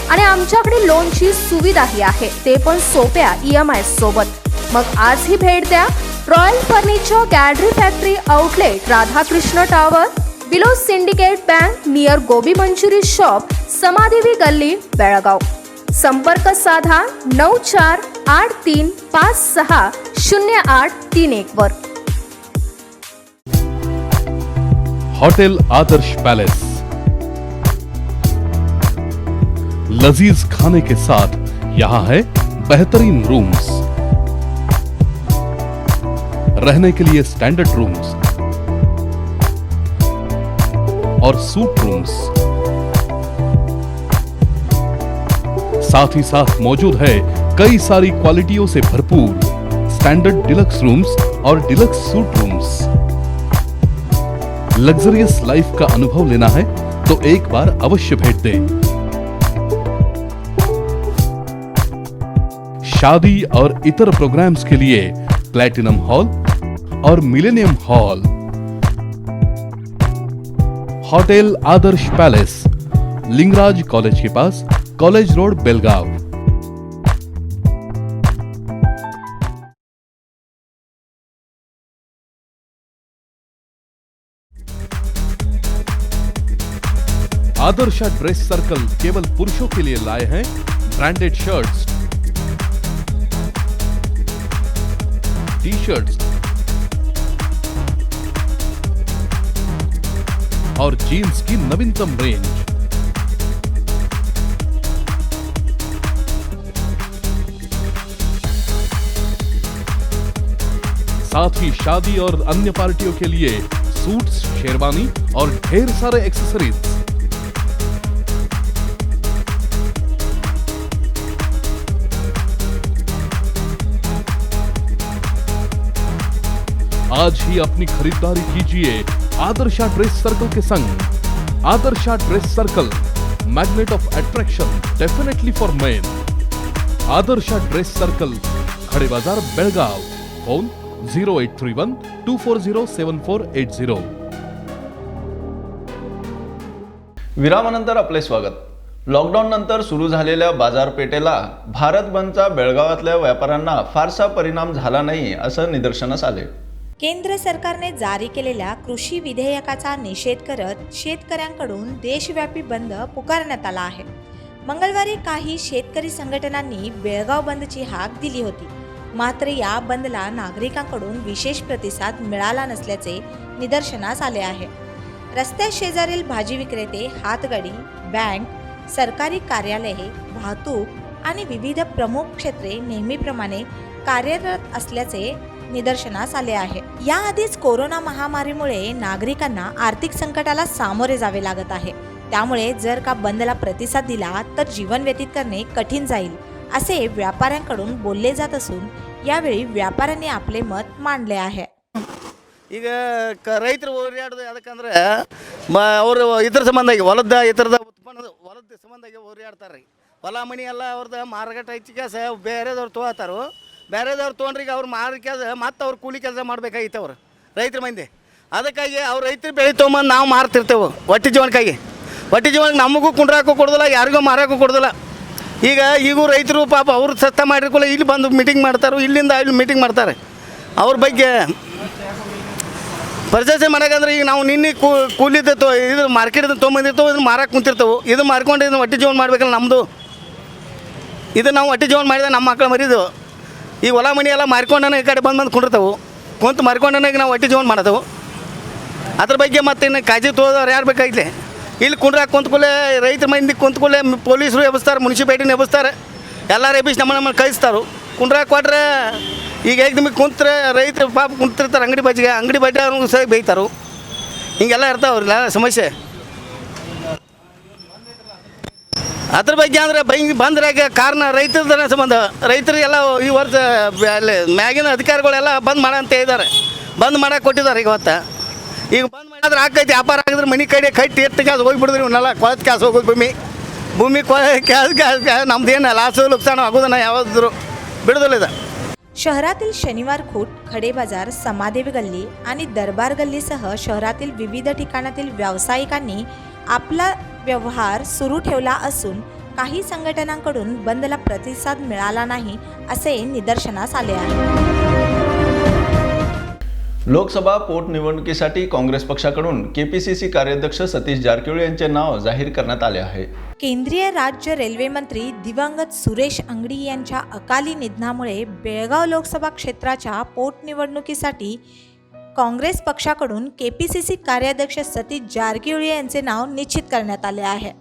आणि आमच्याकडे लोनची सुविधाही आहे, ते पण सोप्या EMI सोबत. मग आजही भेट द्या royal furniture gallery factory outlet, Radhakrishna tower, below syndicate bank, near gobi Manchurian shop, Samadevi Galli, Belgaum. संपर्क साधा 9483560831 वर. होटल आदर्श पैलेस, लजीज खाने के साथ यहाँ है बेहतरीन रूम्स, रहने के लिए स्टैंडर्ड रूम्स और सूट रूम्स. साथ ही साथ मौजूद है कई सारी क्वालिटियों से भरपूर स्टैंडर्ड डिलक्स रूम्स और डिलक्स सूट रूम्स. लग्जरियस लाइफ का अनुभव लेना है तो एक बार अवश्य भेंट दें. शादी और इतर प्रोग्राम्स के लिए प्लैटिनम हॉल और millennium hall. Hotel Adarsh palace, Lingaraj college के पास, college road, Belgaum. Adarsha dress circle केवल पुरुषों के लिए लाए हैं ब्रांडेड शर्ट्स, टी शर्ट्स और जीन्स की नवीनतम रेंज. साथ ही शादी और अन्य पार्टियों के लिए सूट्स, शेरवानी और ढेर सारे एक्सेसरीज. आज ही अपनी खरीदारी कीजिए आदर्शा ड्रेस सर्कल के संग. Adarsha dress circle, magnet of attraction definitely for main. Adarsha dress circle, खड़े बाजार, बेळगाव. फोन 0831-240-7480. विरामानंतर आपले स्वागत. लॉकडाऊन नंतर सुरू झालेल्या बाजारपेठेला भारत बंदचा बेळगावातल्या व्यापाऱ्यांना फारसा परिणाम झाला नाही असं निदर्शनास आले. केंद्र सरकारने जारी केलेल्या कृषी विधेयकाचा निषेध करत शेतकऱ्यांकडून देशव्यापी बंद पुकारण्यात आला आहे. मंगळवारी काही शेतकरी संघटनांनी बेळगाव बंदची हाक दिली होती. मात्र या बंदला नागरिकांकडून विशेष प्रतिसाद मिळाला नसल्याचे निदर्शनास आले आहे. रस्त्या शेजारील भाजी विक्रेते, हातगाडी, बँक, सरकारी कार्यालये, वाहतूक आणि विविध प्रमुख क्षेत्रे नेहमीप्रमाणे कार्यरत असल्याचे निदर्शनास आले आहे. याआधीच कोरोना महामारीमुळे नागरिकांना आर्थिक संकटाला सामोरे जावे लागत आहे. त्यामुळे जर का बंदला प्रतिसाद दिला तर जीवन व्यतीत करणे कठीण जाईल असे व्यापाऱ्यांकडून बोलले जात असून यावेळी व्यापाऱ्यांनी आपले मत मांडले आहे. ಈಗ ರೈತರು ಓಡಾಡೋದು ಯಾಕಂದ್ರೆ ಅವರು ಇದ್ರ ಸಂಬಂಧಾಗಿ ಹೊಲದ ಹೊಲದ ಸಂಬಂಧಾಗಿ ಓಡಾಡ್ತಾರೆ ರೀ. ಹೊಲ ಮನಿ ಎಲ್ಲ ಅವ್ರದ್ದು ಮಾರಾಟ ಹೆಚ್ಚಿಗೆ ಬೇರೆದವ್ರು ತೊಗೋತಾರೋ, ಬೇರೆದವ್ರು ತೊಗೊಂಡ್ರೆ ಈಗ ಅವ್ರು ಮತ್ತೆ ಅವ್ರು ಕೂಲಿ ಕೆಲಸ ಮಾಡ್ಬೇಕಾಗಿತ್ತು ಅವ್ರು ರೈತರ ಮಂದಿ. ಅದಕ್ಕಾಗಿ ಅವ್ರು ರೈತರು ಬೆಳೆ ತೊಗೊಂಬಂದು ನಾವು ಮಾರ್ತಿರ್ತೇವೆ ಹೊಟ್ಟೆ ಜೀವನಕ್ಕಾಗಿ. ಹೊಟ್ಟೆ ಜೀವನಕ್ಕೆ ನಮಗೂ ಕುಂಡ್ರಾಕೂ ಕೊಡೋದಿಲ್ಲ, ಯಾರಿಗೂ ಮಾರಾಕೂ ಕೊಡೋದಿಲ್ಲ. ಈಗೂ ರೈತರು ಪಾಪ ಅವ್ರು ಸತ್ತ ಮಾಡಿರ್ಕೊಳ್ಳಿ ಇಲ್ಲಿ ಬಂದು ಮೀಟಿಂಗ್ ಮಾಡ್ತಾರೆ, ಇಲ್ಲಿಂದ ಇಲ್ಲಿ ಮೀಟಿಂಗ್ ಮಾಡ್ತಾರೆ. ಅವ್ರ ಬಗ್ಗೆ ಪರಿಚಯ ಮಾಡೋಕಂದ್ರೆ ಈಗ ನಾವು ನಿನ್ನೆ ಕೂಲಿದ್ದು ಇದು ಮಾರ್ಕೆಟಿಂದ ತೊಗೊಂಬಂದಿರ್ತೇವೆ, ಇದನ್ನು ಮಾರಕ್ಕೆ ಕುಂತಿರ್ತೇವೆ. ಇದು ಮಾರ್ಕೊಂಡು ಇದನ್ನು ಹೊಟ್ಟೆ ಜೀವನ ಮಾಡ್ಬೇಕಲ್ಲ ನಮ್ಮದು. ಇದು ನಾವು ಹೊಟ್ಟೆ ಜೀವನ ಮಾಡಿದ್ರೆ ನಮ್ಮ ಮಕ್ಕಳು ಮರಿದು ಈ ಹೊಲ ಮನಿ ಎಲ್ಲ ಮಾರ್ಕೊಂಡನ ಈ ಕಡೆ ಬಂದು ಕುಂಡಿರ್ತೇವೆ. ಕುಂತು ಮಾರ್ಕೊಂಡನ ಈಗ ನಾವು ಹೊಟ್ಟೆ ಜೀವನ ಮಾಡತ್ತೇವೆ. ಅದ್ರ ಬಗ್ಗೆ ಮತ್ತೆ ಇನ್ನು ಕಾಳಜಿ ತೋದವ್ರು ಯಾರು ಬೇಕಾಗಿಲ್ಲ. ಇಲ್ಲಿ ಕುಂಡ್ರಾಕ ಕುಂತ್ಕೊಳ್ಳೆ ರೈತರ ಮಂದಿ ಕುಂತ್ಕೊಳ್ಳೆ ಪೊಲೀಸರು ಎಬ್ಬಿಸ್ತಾರೆ, ಮುನ್ಸಿಪಾಲ್ಟಿನ ಎಬ್ಬಿಸ್ತಾರೆ, ಎಲ್ಲರೂ ಎಬ್ಬಿಸಿ ನಮ್ಮನ್ನು ಕಳಿಸ್ತಾರೆ. ಕುಂಡ್ರಾಕ ಕೊಟ್ರೆ ಈಗ ನಿಮಗೆ ಕುಂತ್ರೆ ರೈತರು ಪಾಪ ಕುಂತಿರ್ತಾರೆ ಅಂಗಡಿ ಬಜ್ಜೆ ಅವ್ರಿಗೆ ಸಹ ಬೈತಾರೆ. ಹಿಂಗೆಲ್ಲ ಇರ್ತಾವ್ರಲ್ಲ ಸಮಸ್ಯೆ. ಅದ್ರ ಬಗ್ಗೆ ಅಂದರೆ ಬಂದ್ರೆ ಕಾರಣ ರೈತರ ಸಂಬಂಧ. ರೈತರಿಗೆಲ್ಲ ಈ ವರ್ಷ ಅಲ್ಲಿ ಮ್ಯಾಗಿನ ಅಧಿಕಾರಿಗಳೆಲ್ಲ ಬಂದ್ ಮಾಡಂತ ಇದ್ದಾರೆ, ಬಂದ್ ಮಾಡಕ್ಕೆ ಕೊಟ್ಟಿದ್ದಾರೆ. ಈಗ ಬಂದ್ ಮಾಡಿದ್ರೆ ಆಕೈತಿ, ವ್ಯಾಪಾರ ಆಗಿದ್ರೆ ಮನೆ ಕಡೆ ಕಟ್ಟಿ ಎತ್ತು ಕ್ಯಾಸ್ ಹೋಗಿಬಿಡಿದ್ರಿ. ಇವನ್ನೆಲ್ಲ ಕೊಳತ್ ಕ್ಯಾಸ್ ಹೋಗೋದು ಭೂಮಿ ಕ್ಯಾಸ್ ನಮ್ದೇನು ಲಾಸು ನುಕ್ಸಾನ ಆಗೋದನ್ನ ಯಾವ್ದಾದ್ರು ಬಿಡೋದಿಲ್ಲ ಇದು. शहरातील शनिवार खूट, खडे बाजार, समादेवी गल्ली आणि दरबार गल्लीसह शहरातील विविध ठिकाणातील व्यावसायिकांनी आपला व्यवहार सुरू ठेवला असून काही संघटनांकडून बंदला प्रतिसाद मिळाला नाही असे निदर्शनास आले आहे. लोकसभा पोटनिवडणुकीसाठी काँग्रेस पक्षाकडून केपीसीसी कार्याध्यक्ष सतीश जारकिहोळी यांचे नाव जाहीर करण्यात आले आहे. केंद्रीय राज्य रेल्वे मंत्री दिवंगत सुरेश अंगडी यांच्या अकाली निधनामुळे बेळगाव लोकसभा क्षेत्राच्या पोटनिवडणुकीसाठी काँग्रेस पक्षाकडून केपीसीसी कार्याध्यक्ष सतीश जारकिहोळी यांचे नाव निश्चित करण्यात आले आहे.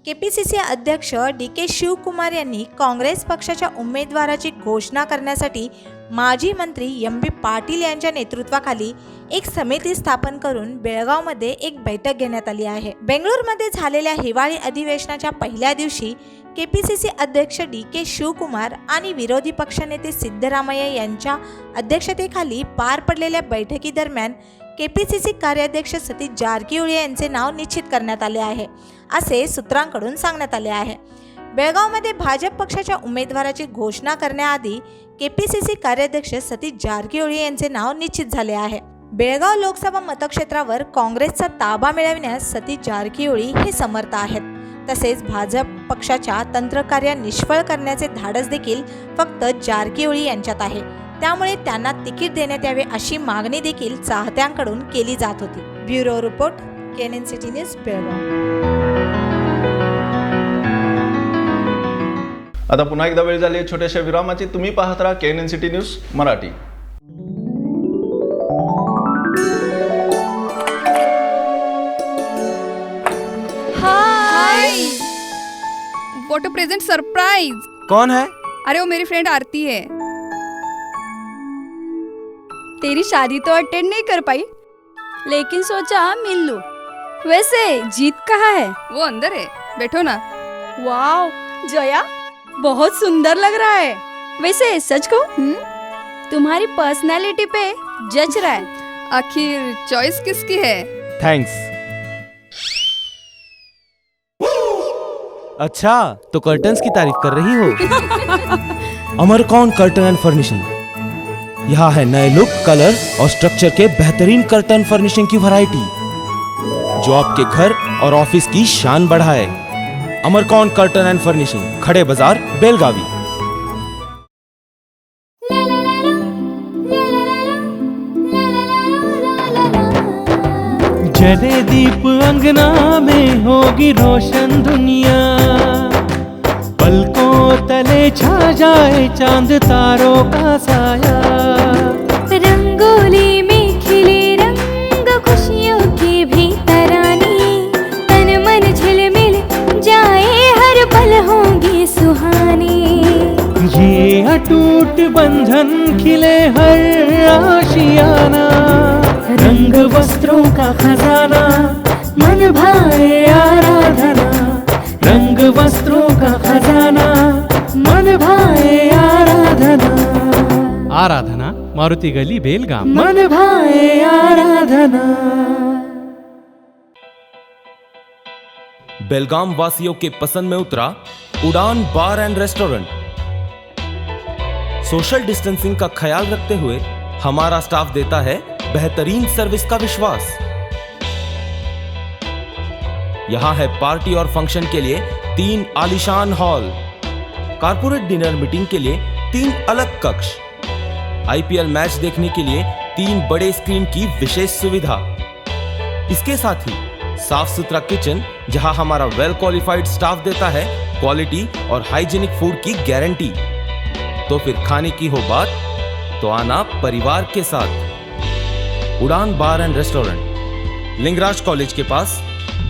केपीसीसी अध्यक्ष DK शिवकुमार यांनी काँग्रेस पक्षाच्या उमेदवाराची घोषणा करण्यासाठी माजी मंत्री MB पाटील यांच्या नेतृत्वाखाली एक समिती स्थापन करून बेळगावमध्ये एक बैठक घेण्यात आली आहे. बेंगळूरमध्ये झालेल्या हिवाळी अधिवेशनाच्या पहिल्या दिवशी केपीसीसी अध्यक्ष DK शिवकुमार आणि विरोधी पक्षनेते सिद्धरामय्या यांच्या अध्यक्षतेखाली पार पडलेल्या बैठकीदरम्यान केपीसीसी कार्याध्यक्ष सतीश जारकिहोळी यांचे नाव निश्चित करण्यात आले आहे असे सूत्रांकडून सांगण्यात आले आहे. बेळगावमध्ये भाजप पक्षाच्या उमेदवाराची घोषणा करण्याआधी केपीसीसी कार्याध्यक्ष सतीश जारकिहोळी यांचे नाव निश्चित झाले आहे. बेळगाव लोकसभा मतक्षेत्रावर काँग्रेसचा ताबा मिळविण्यास सतीश जारकिहोळी हे समर्थ आहेत. तसेच भाजप पक्षाच्या तंत्रकार्य निष्फळ करण्याचे धाडस देखील फक्त जारकिहोळी यांच्यात आहे. त्यामुळे त्यांना तिकीट देण्यात यावे अशी मागणी देखील चाहत्यांकडून केली जात होती. Bureau report, KNN city news, Belgaum. आता पुन्हा एकदा वेळ झाली छोट्याशा विरामाची. तुम्ही पाहत राहा KNN city news Marathi. Hi, what a present surprise. कौन है? अरे वो मेरी फ्रेंड आरती है. तेरी शादी तो अटेंड नहीं कर पाई, लेकिन सोचा मिल लूं. वैसे जीत कहाँ है? वो अंदर है, बैठो ना. वाओ जया, बहुत सुंदर लग रहा है. वैसे सच कहूं, तुम्हारी पर्सनालिटी पे जज रहा है. आखिर चॉइस किसकी है? थैंक्स. अच्छा, तो कर्टन्स की तारीफ कर रही हो? अमरकौन कर्टन एंड फर्निशिंग. यहाँ है नए लुक, कलर और स्ट्रक्चर के बेहतरीन कर्टन फर्निशिंग की वैरायटी जो आपके घर और ऑफिस की शान बढ़ाए. अमरकौन कर्टन एंड फर्निशिंग, खड़े बाजार, बेलगावी. जले दीप अंगना में होगी रोशन दुनिया, पलकों तले छा जाए चांद तारों का साया. रंगोली में खिले रंग खुशियों की भी तरानी, तन मन झिलमिल जाए हर पल होंगी सुहानी. ये अटूट बंधन खिले हर आशियाना, रंग वस्त्रों का खजाना मन भाए आराधना. रंग वस्त्रों का खजाना मन भाए आराधना. आराधना मारुति गली बेलगाम। मन भाए आराधना। बेलगाम वासियों के पसंद में उतरा उड़ान bar and restaurant. Social distancing का ख्याल रखते हुए हमारा स्टाफ देता है बेहतरीन सर्विस का विश्वास। यहां है पार्टी और फंक्शन के लिए 3 आलीशान हॉल, कारपोरेट डिनर मीटिंग के लिए 3 अलग कक्ष, आईपीएल मैच देखने के लिए 3 बड़े स्क्रीन की विशेष सुविधा। इसके साथ ही साफ सुथरा किचन, जहां हमारा वेल क्वालिफाइड स्टाफ देता है क्वालिटी और हाइजीनिक फूड की गारंटी। तो फिर खाने की हो बात तो आना परिवार के साथ। Udaan bar and restaurant, Lingaraj college के पास,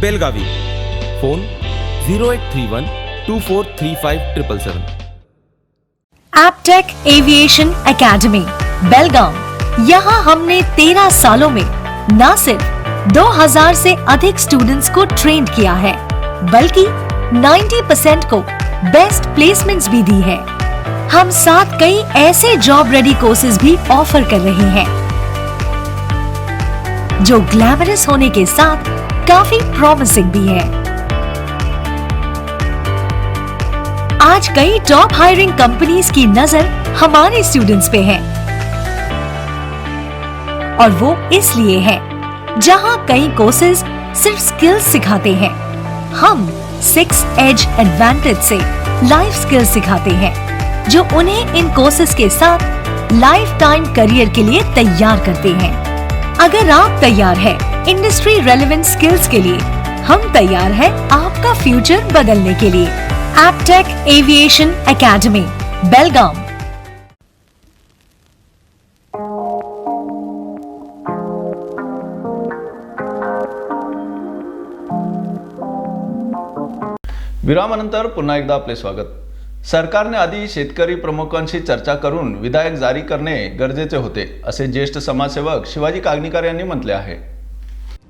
Belagavi. Phone 0831 2435 Aptech aviation academy Belgaum. यहाँ हमने 13 सालों में न सिर्फ 2000 से अधिक स्टूडेंट्स को ट्रेन किया है, बल्कि 90% को बेस्ट प्लेसमेंट्स भी दी है। हम साथ कई ऐसे जॉब रेडी कोर्सेज भी ऑफर कर रहे हैं जो ग्लैमरस होने के साथ काफी प्रॉमिसिंग भी है। आज कई टॉप हायरिंग कंपनीज की नजर हमारे स्टूडेंट्स पे है, और वो इसलिए है जहां कई कोर्सेज सिर्फ स्किल्स सिखाते हैं, हम 6 एज एडवांटेज से लाइफ स्किल्स सिखाते हैं जो उन्हें इन कोर्सेज के साथ लाइफ टाइम करियर के लिए तैयार करते हैं। अगर आप तैयार हैं इंडस्ट्री रेलेवेंट स्किल्स के लिए, हम तैयार हैं आपका फ्यूचर बदलने के लिए। एपटेक एविएशन एकेडमी बेलगाम। विरामानंतर पुन्हा एकदा आपले स्वागत। सरकारने आधी शेतकरी प्रमुखांशी चर्चा करून विधेयक जारी करणे गरजेचे होते, असे ज्येष्ठ समाजसेवक शिवाजी कागनीकर यांनी म्हटले आहे।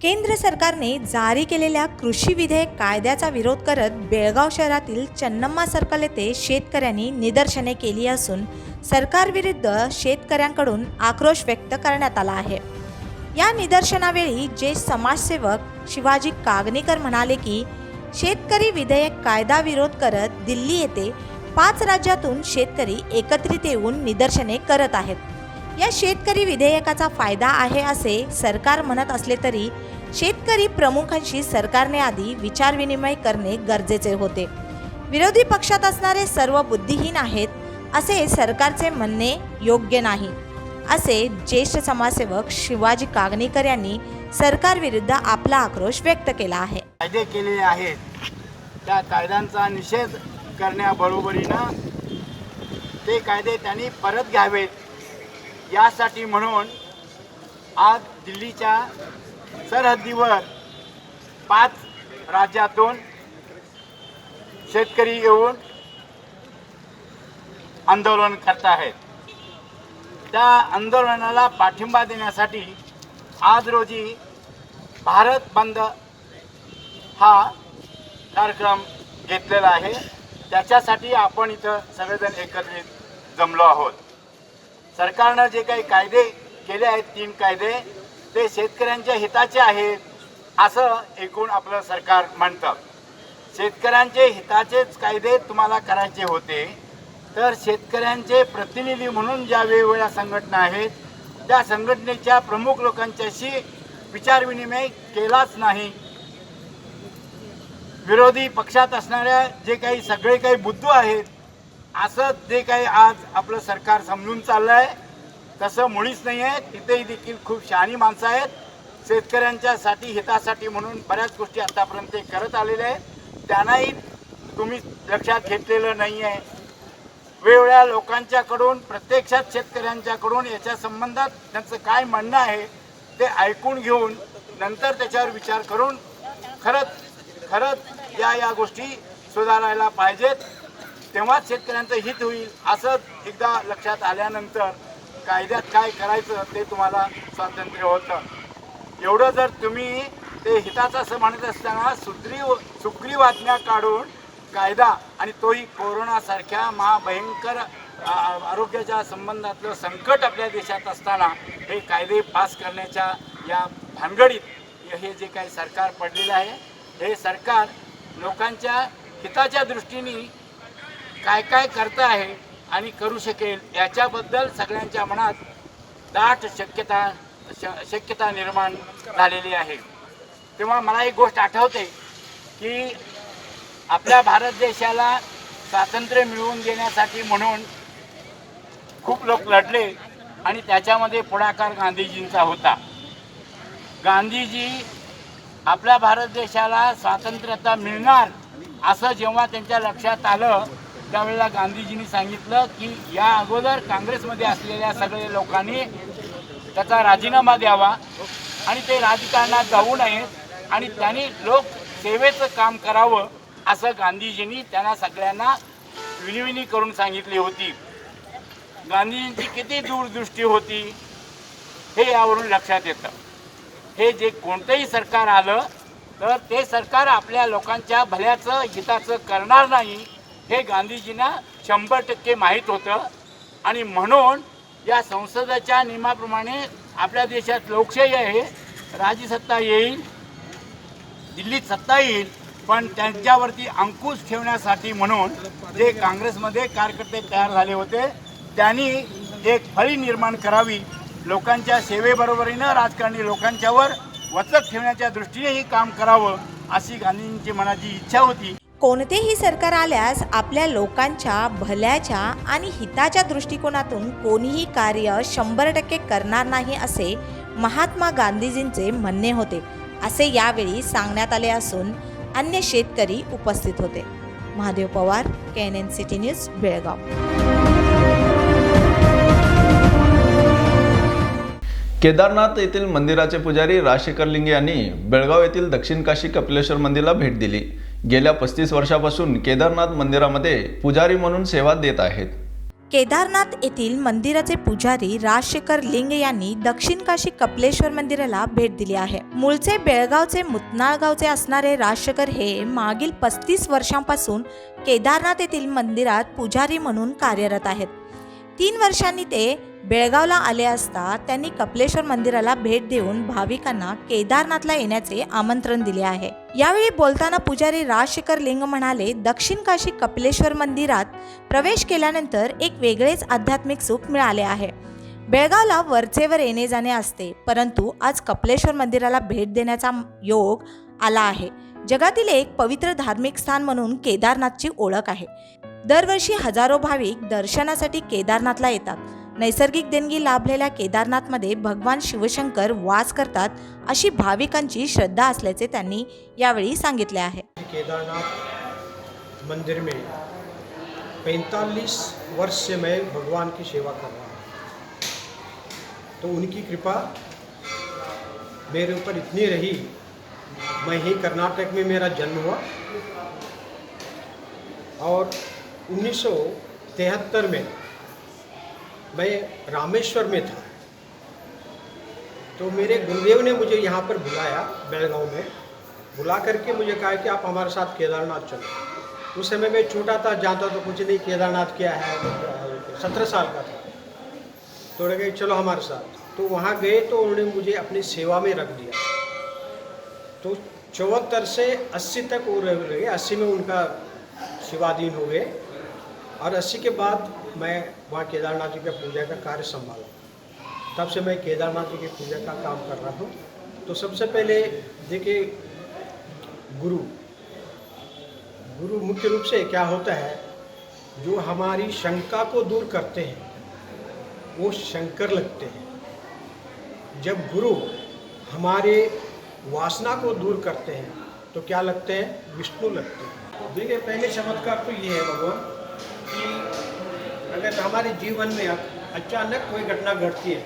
केंद्र सरकारने जारी केलेल्या कृषी विधेयक कायद्याचा विरोध करत बेळगाव शहरातील चन्नम्मा सर्कल येथे शेतकऱ्यांनी निदर्शने केली असून सरकारविरुद्ध शेतकऱ्यांकडून आक्रोश व्यक्त करण्यात आला आहे। या निदर्शनावेळी ज्येष्ठ समाजसेवक शिवाजी कागनीकर म्हणाले की शेतकरी विधेयक कायदा विरोध करत दिल्ली येथे 5 राज्यातून शेतकरी एकत्रित येऊन निदर्शने करत आहेत। या शेतकरी विधेयकाचा फायदा आहे असे सरकार म्हणत असले तरी शेतकरी प्रमुखांशी सरकारने आधी विचारविनिमय करणे गरजेचे होते। विरोधी पक्षात असणारे सर्व बुद्धिहीन आहेत असे सरकारचे म्हणणे योग्य नाही, असे ज्येष्ठ समाजसेवक शिवाजी कागनीकर यांनी सरकारविरुद्ध आपला आक्रोश व्यक्त केला आहे। कायदे केलेले आहेत त्या कायद्यांचा निषेध करण्याबरोबरीनं ते कायदे त्यांनी परत घ्यावेत, यासाठी म्हणून आज दिल्लीच्या सरहद्दीवर 5 राज्यातून शेतकरी येऊन आंदोलन करत आहेत। त्या आंदोलनाला पाठिंबा देण्यासाठी आज रोजी भारत बंद हा कार्यक्रम घेतलेला आहे। त्याच्यासाठी आपण इथं सगळेजण एकत्रित जमलो आहोत। सरकारनं जे काही कायदे केले आहेत 3 कायदे ते शेतकऱ्यांच्या हिताचे आहेत असं एकूण आपलं सरकार म्हणतं। शेतकऱ्यांचे हिताचेच कायदे तुम्हाला करायचे होते तर शेतकऱ्यांचे प्रतिनिधी म्हणून ज्या वेगवेगळ्या संघटना आहेत त्या संघटनेच्या प्रमुख लोकांच्याशी विचारविनिमय केलाच नाही। विरोधी पक्षात असणाऱ्या जे काही सगळे काही बुद्धू आहेत असं जे काही आज आपलं सरकार समजून चाललं आहे तसं मुळीच नाही आहे। तिथेही देखील खूप शहाणी माणसं आहेत, शेतकऱ्यांच्यासाठी हितासाठी म्हणून बऱ्याच गोष्टी आतापर्यंत करत आलेल्या आहेत, त्यांनाही तुम्ही लक्षात घेतलेलं नाही आहे। वेगवेगळ्या लोकांच्याकडून प्रत्यक्षात शेतकऱ्यांच्याकडून याच्या संबंधात त्यांचं काय म्हणणं आहे ते ऐकून घेऊन नंतर त्याच्यावर विचार करून खरंच या गोष्टी सुधारायला पाहिजेत, तेव्हाच शेतकऱ्यांचं हित होईल। असं एकदा लक्षात आल्यानंतर कायद्यात काय करायचं ते तुम्हाला स्वातंत्र्य होतं। एवढं जर तुम्ही ते हिताचं असं म्हणत असताना सुग्रीव आज्ञा काढून कायदा आणि तोही कोरोनासारख्या महाभयंकर आरोग्याच्या संबंधातलं संकट आपल्या देशात असताना हे कायदे पास करण्याच्या या भानगडीत हे जे काही सरकार पडलेलं आहे, हे सरकार लोकांच्या हिताच्या दृष्टीने काय काय करतं आहे आणि करू शकेल याच्याबद्दल सगळ्यांच्या मनात दाट शक्यता निर्माण झालेली आहे. तेव्हा मला एक गोष्ट आठवते की आपल्या भारत देशाला स्वातंत्र्य मिळवून देण्यासाठी म्हणून खूप लोक लढले आणि त्याच्यामध्ये पुढाकार गांधीजींचा होता. गांधीजी आपल्या भारत देशाला स्वातंत्र्यता मिळणार असं जेव्हा त्यांच्या लक्षात आलं त्यावेळेला गांधीजींनी सांगितलं की या अगोदर काँग्रेसमध्ये असलेल्या सगळ्या लोकांनी त्याचा राजीनामा द्यावा आणि ते राजकारणात जाऊ नयेत आणि त्यांनी लोकसेवेचं काम करावं असं गांधीजींनी त्यांना सगळ्यांना विनविनी करून सांगितली होती. गांधीजींची किती दूरदृष्टी होती हे यावरून लक्षात येतं. हे जे कोणतंही सरकार आलं तर ते सरकार आपल्या लोकांच्या भल्याचं हिताचं करणार नाही हे गांधीजींना 100% माहीत होतं आणि म्हणून या संसदेच्या नियमाप्रमाणे आपल्या देशात लोकशाही आहे, राजसत्ता येईल, दिल्लीत सत्ता येईल, पण त्यांच्यावरती अंकुश ठेवण्यासाठी म्हणून जे काँग्रेसमध्ये कार्यकर्ते तयार झाले होते त्यांनी एक फळी निर्माण करावी, लोकांच्या सेवेबरोबरीनं राजकारणी लोकांच्यावर वचक ठेवण्याच्या दृष्टीनेही काम करावं अशी गांधींची मनाची इच्छा होती. कोणतेही सरकार आल्यास आपल्या लोकांच्या भल्याच्या आणि हिताच्या दृष्टिकोनातून कोणीही कार्य 100% करणार नाही असे महात्मा गांधीजींचे म्हणणे होते असे यावेळी सांगण्यात आले असून अन्य शेतकरी उपस्थित होते. Mahadev Pawar, KNN city news, Belgaum. Kedarnath येथील मंदिराचे पुजारी राजशेखर लिंगे यांनी बेळगाव येथील दक्षिण काशी कपिलेश्वर मंदिराला भेट दिली. गेल्या 35 वर्षापासून केदारनाथ मंदिरामध्ये पुजारी म्हणून सेवा देत आहेत. केदारनाथ येथील मंदिराचे पुजारी राजशेखर लिंगे यांनी दक्षिण काशी कपिलेश्वर मंदिराला भेट दिली आहे. मूळचे बेळगावचे मुतनाळ गावचे असणारे राजशेखर हे मागील 35 वर्षांपासून केदारनाथ येथील मंदिरात पुजारी म्हणून कार्यरत आहेत. 3 वर्षांनी ते बेळगावला आले असता त्यांनी कपिलेश्वर मंदिराला भेट देऊन भाविकांना केदारनाथला येण्याचे आमंत्रण दिले आहे. यावेळी बोलताना पुजारी राजशेखर लिंग म्हणाले, दक्षिण काशी कपिलेश्वर मंदिरात प्रवेश केल्यानंतर एक वेगळेच आध्यात्मिक सुख मिळाले आहे. बेळगावला वरचेवर येणे जाणे असते, परंतु आज कपिलेश्वर मंदिराला भेट देण्याचा योग आला आहे. जगातील एक पवित्र धार्मिक स्थान म्हणून केदारनाथची ओळख आहे. दरवर्षी हजारो भाविक दर्शनासाठी केदारनाथला येतात. नैसर्गिक देणगी लाभलेल्या केदारनाथमध्ये भगवान शिवशंकर वास करतात अशी भाविकांची श्रद्धा असल्याचे त्यांनी यावेळी सांगितले आहे. केदारनाथ मंदिर में 45 वर्ष से मैं भगवान की सेवा कर रहा हूँ, तो उनकी कृपा मेरे ऊपर इतनी रही. मैं ही कर्नाटक में मेरा जन्म हुआ और 1973 में मैं रामेश्वर में था. तो मेरे गुरुदेव ने मुझे यहाँ पर बुलाया, बेळगाव में बुला करके मुझे कहा कि आप हमारे साथ केदारनाथ चलो. उस समय मैं छोटा था, जानता तो कुछ नहीं, केदारनाथ क्या है, 17 साल का था. तो लगे चलो हमारे साथ. तो वहाँ गए तो उन्होंने मुझे अपनी सेवा में रख दिया. तो 74 से 80 तक वो रहे. 80 में उनका सेवाधीन हो गए और 80 के बाद मैं वहाँ केदारनाथ जी की पूजा का कार्य संभाला. तब से मैं केदारनाथ जी की पूजा का काम कर रहा हूँ. तो सबसे पहले देखिए, गुरु मुख्य रूप से क्या होता है, जो हमारी शंका को दूर करते हैं वो शंकर लगते हैं. जब गुरु हमारे वासना को दूर करते हैं तो क्या लगते हैं, विष्णु लगते हैं. देखिए, पहले चमत्कार तो ये है भगवान कि अगर हमारे जीवन में अचानक कोई घटना घटती है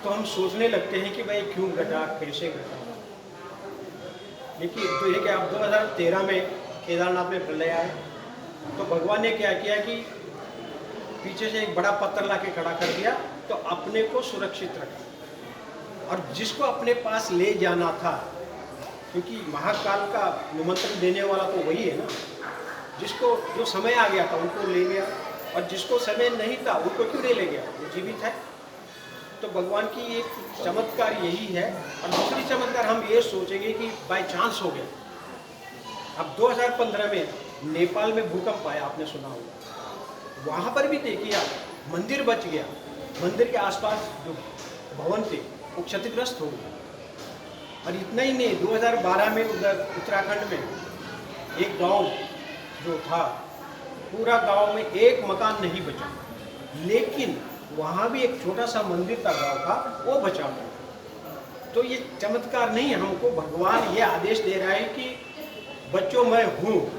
तो हम सोचने लगते हैं कि भाई क्यों घटा, कैसे घटा. लेकिन तो ये कि आप 2013 में केदारनाथ में प्रलय आए तो भगवान ने क्या किया कि पीछे से एक बड़ा पत्थर ला के खड़ा कर दिया, तो अपने को सुरक्षित रखा. और जिसको अपने पास ले जाना था, क्योंकि महाकाल का निमंत्रण देने वाला तो वही है ना, जिसको जो समय आ गया था उनको ले गया. और जिसको समय नहीं था उनको क्यों नहीं ले गया, वो जीवित है। तो भगवान की एक चमत्कार यही है। और दूसरी चमत्कार हम ये सोचेंगे कि बाय चांस हो गया। अब 2015 में नेपाल में भूकंप आया, आपने सुना होगा, वहाँ पर भी देखिए आप मंदिर बच गया, मंदिर के आसपास जो भवन थे वो क्षतिग्रस्त हो गए। और इतना ही नहीं, 2012 में उधर उत्तराखंड में एक गांव जो था, पूरा गांव में एक मकान नहीं बचा, लेकिन वहाँ भी एक छोटा सा मंदिर था गांव का, वो बचा हुआ। तो ये चमत्कार नहीं, हमको भगवान ये आदेश दे रहा है कि बच्चों मैं हूँ।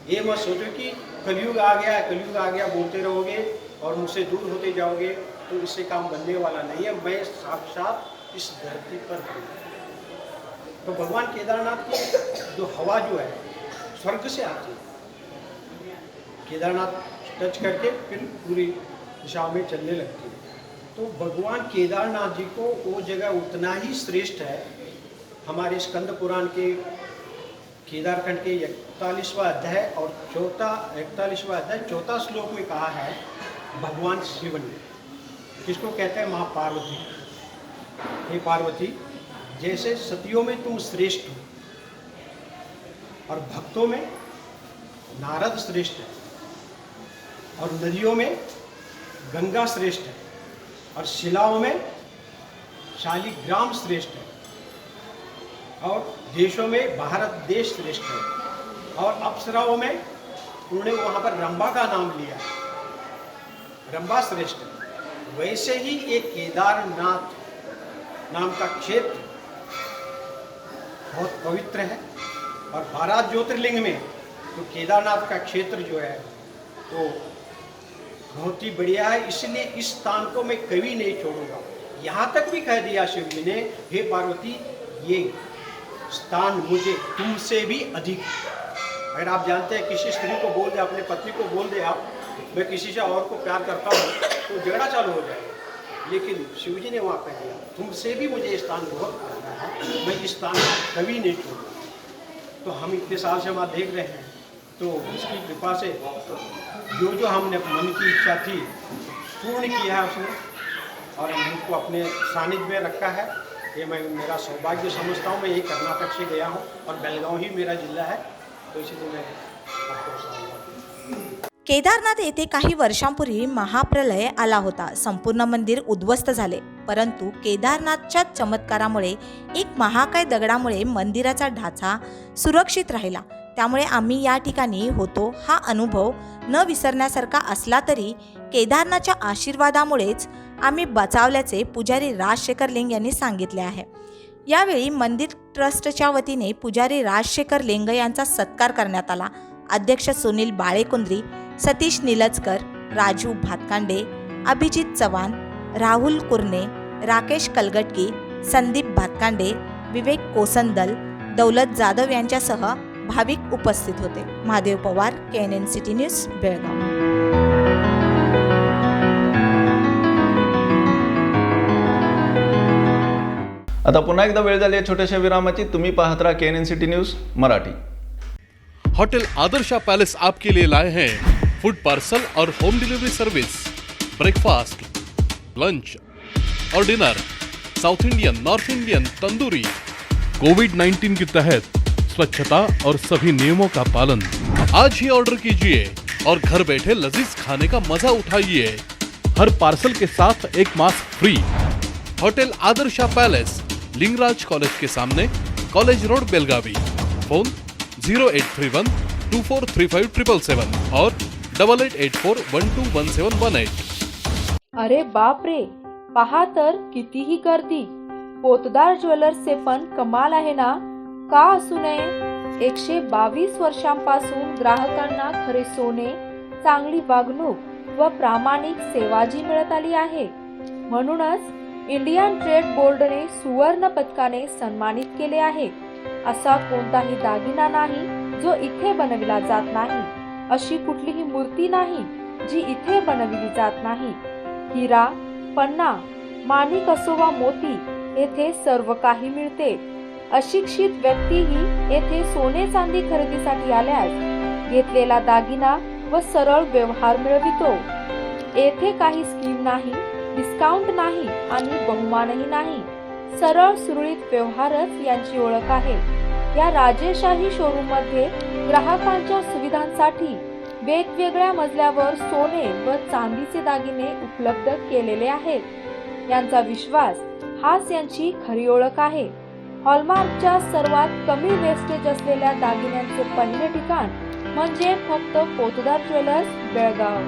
ये मत सोचो कि कलयुग आ गया बोलते रहोगे और मुझसे दूर होते जाओगे, तो इससे काम बनने वाला नहीं है। मैं साक्षात इस धरती पर हूँ। तो भगवान केदारनाथ की जो हवा जो है स्वर्ग से आती है, केदारनाथ टच करके फिर पूरी दिशा में चलने लगती है। तो भगवान केदारनाथ जी को वो जगह उतना ही श्रेष्ठ है। हमारे स्कंद पुराण के केदारखंड के 41वां अध्याय और 41वां अध्याय 4 श्लोक में कहा है, भगवान शिव ने, किसको कहते हैं, माँ पार्वती, हे पार्वती, जैसे सतियों में तुम श्रेष्ठ हो और भक्तों में नारद श्रेष्ठ है, और नदियों में गंगा श्रेष्ठ है, और शिलाओं में शालिग्राम श्रेष्ठ है, और देशों में भारत देश श्रेष्ठ है, और अप्सराओं में उन्होंने वहाँ पर रंभा का नाम लिया, रंभा श्रेष्ठ है। वैसे ही एक केदारनाथ नाम का क्षेत्र बहुत पवित्र है, और 12 ज्योतिर्लिंग में तो केदारनाथ का क्षेत्र जो है वो बहुत ही बढ़िया है। इसलिए इस स्थान को मैं कभी नहीं छोड़ूंगा। यहाँ तक भी कह दिया शिव जी ने, हे पार्वती, ये स्थान मुझे तुमसे भी अधिक। अगर आप जानते हैं किसी स्त्री को बोल दे, अपने पति को बोल दे आप, मैं किसी से और को प्यार करता हूँ, तो झगड़ा चालू हो जाएगा। लेकिन शिव जी ने वहाँ कह दिया, तुमसे भी मुझे स्थान बहुत प्यारा है, मैं इस स्थान को कभी नहीं छोड़ूंगा। तो हम इतने साल से वहाँ देख रहे हैं, तो उसकी कृपा से जो हमने मन की इच्छा थी पूर्ण किया है उसने, और हमको अपने सानिध्य में रखा है। ये मैं मेरा सौभाग्य समझता हूँ। मैं ये कर्नाटक से गया हूँ और बेलगाव ही मेरा जिल्हा है, तो इसलिए मैं आपको केदारनाथ येथे काही वर्षांपूर्वी महाप्रलय आला होता. संपूर्ण मंदिर उद्ध्वस्त झाले, परंतु केदारनाथच्या चमत्कारामुळे एक महाकाय दगडामुळे मंदिराचा ढाचा सुरक्षित राहिला. त्यामुळे आम्ही या ठिकाणी होतो. हा अनुभव न विसरण्यासारखा असला तरी केदारनाथच्या आशीर्वादामुळेच आम्ही बचावल्याचे पुजारी राजशेखर लिंग यांनी सांगितले आहे. यावेळी मंदिर ट्रस्टच्या वतीने पुजारी राजशेखर लिंग यांचा सत्कार करण्यात आला. अध्यक्ष सुनील बाळेकुंद्री, सतीश निलजकर, राजू भातकांडे, अभिजित चव्हाण, राहुल कुर्ने, राकेश कलगटकी, संदीप भातकांडे, विवेक कोसंदल, दौलत जाधव यांच्यासह भाविक उपस्थित होते. Mahadev Pawar, KNN city news, Belgaum. आता पुन्हा एकदा वेळ झाली आहे छोट्याशा विरामाची. तुम्ही पाहत राहा KNN city news Marathi. Hotel Adarsha palace आपके लिए लाए हैं फूड पार्सल और home delivery service, breakfast, lunch और dinner, south Indian, north Indian, tandoori. कोविड-19 के तहत स्वच्छता और सभी नियमों का पालन। आज ही ऑर्डर कीजिए और घर बैठे लजीज खाने का मजा उठाइए। हर पार्सल के साथ एक mask free. Hotel Adarsha palace, Lingaraj college के सामने, कॉलेज रोड, बेलगावी। फोन 0831 243577 और 8884121718। अरे बाप रे, पहा तर कितीही गर्दी. पोतदार ज्वेलर्सचे पण कमाल आहे ना. का असू नये. 122 वर्षांपासून ग्राहकांना खरे सोने, चांगली वागणूक व प्रामाणिक सेवा जी मिळत आली आहे. म्हणूनच इंडियन ट्रेड बोर्डने सुवर्ण पदकाने सन्मानित केले आहे. असा कोणताही दागिना नाही जो इथे बनविला जात नाही. अशी कुठलीही मूर्ती नाही जी इथे बनविली जात नाही. हिरा, पन्ना, माणिक असो वा मोती, येथे सर्व काही मिळते. अशिक्षित व्यक्तीही येथे सोने चांदी खरेदीसाठी आल्यास घेतलेला दागिना व सरळ व्यवहार मिळवितो. येथे काही स्कीम नाही, डिस्काउंट नाही आणि बहुमानही नाही. सरळ सुरळीत व्यवहारच यांची ओळख आहे. या राजेशाही शोरूम मध्ये ग्राहकांच्या सुविधांसाठी वेगवेगळ्या मजल्यावर सोने व चांदीचे दागिने उपलब्ध केलेले आहेत. यांचा विश्वास हाच यांची खरी ओळख आहे. हॉलमार्कच्या सर्वात कमी वेस्टेज असलेल्या दागिन्यांचे पहिले ठिकाण म्हणजे फक्त पोतदार ज्वेलर्स बेळगाव.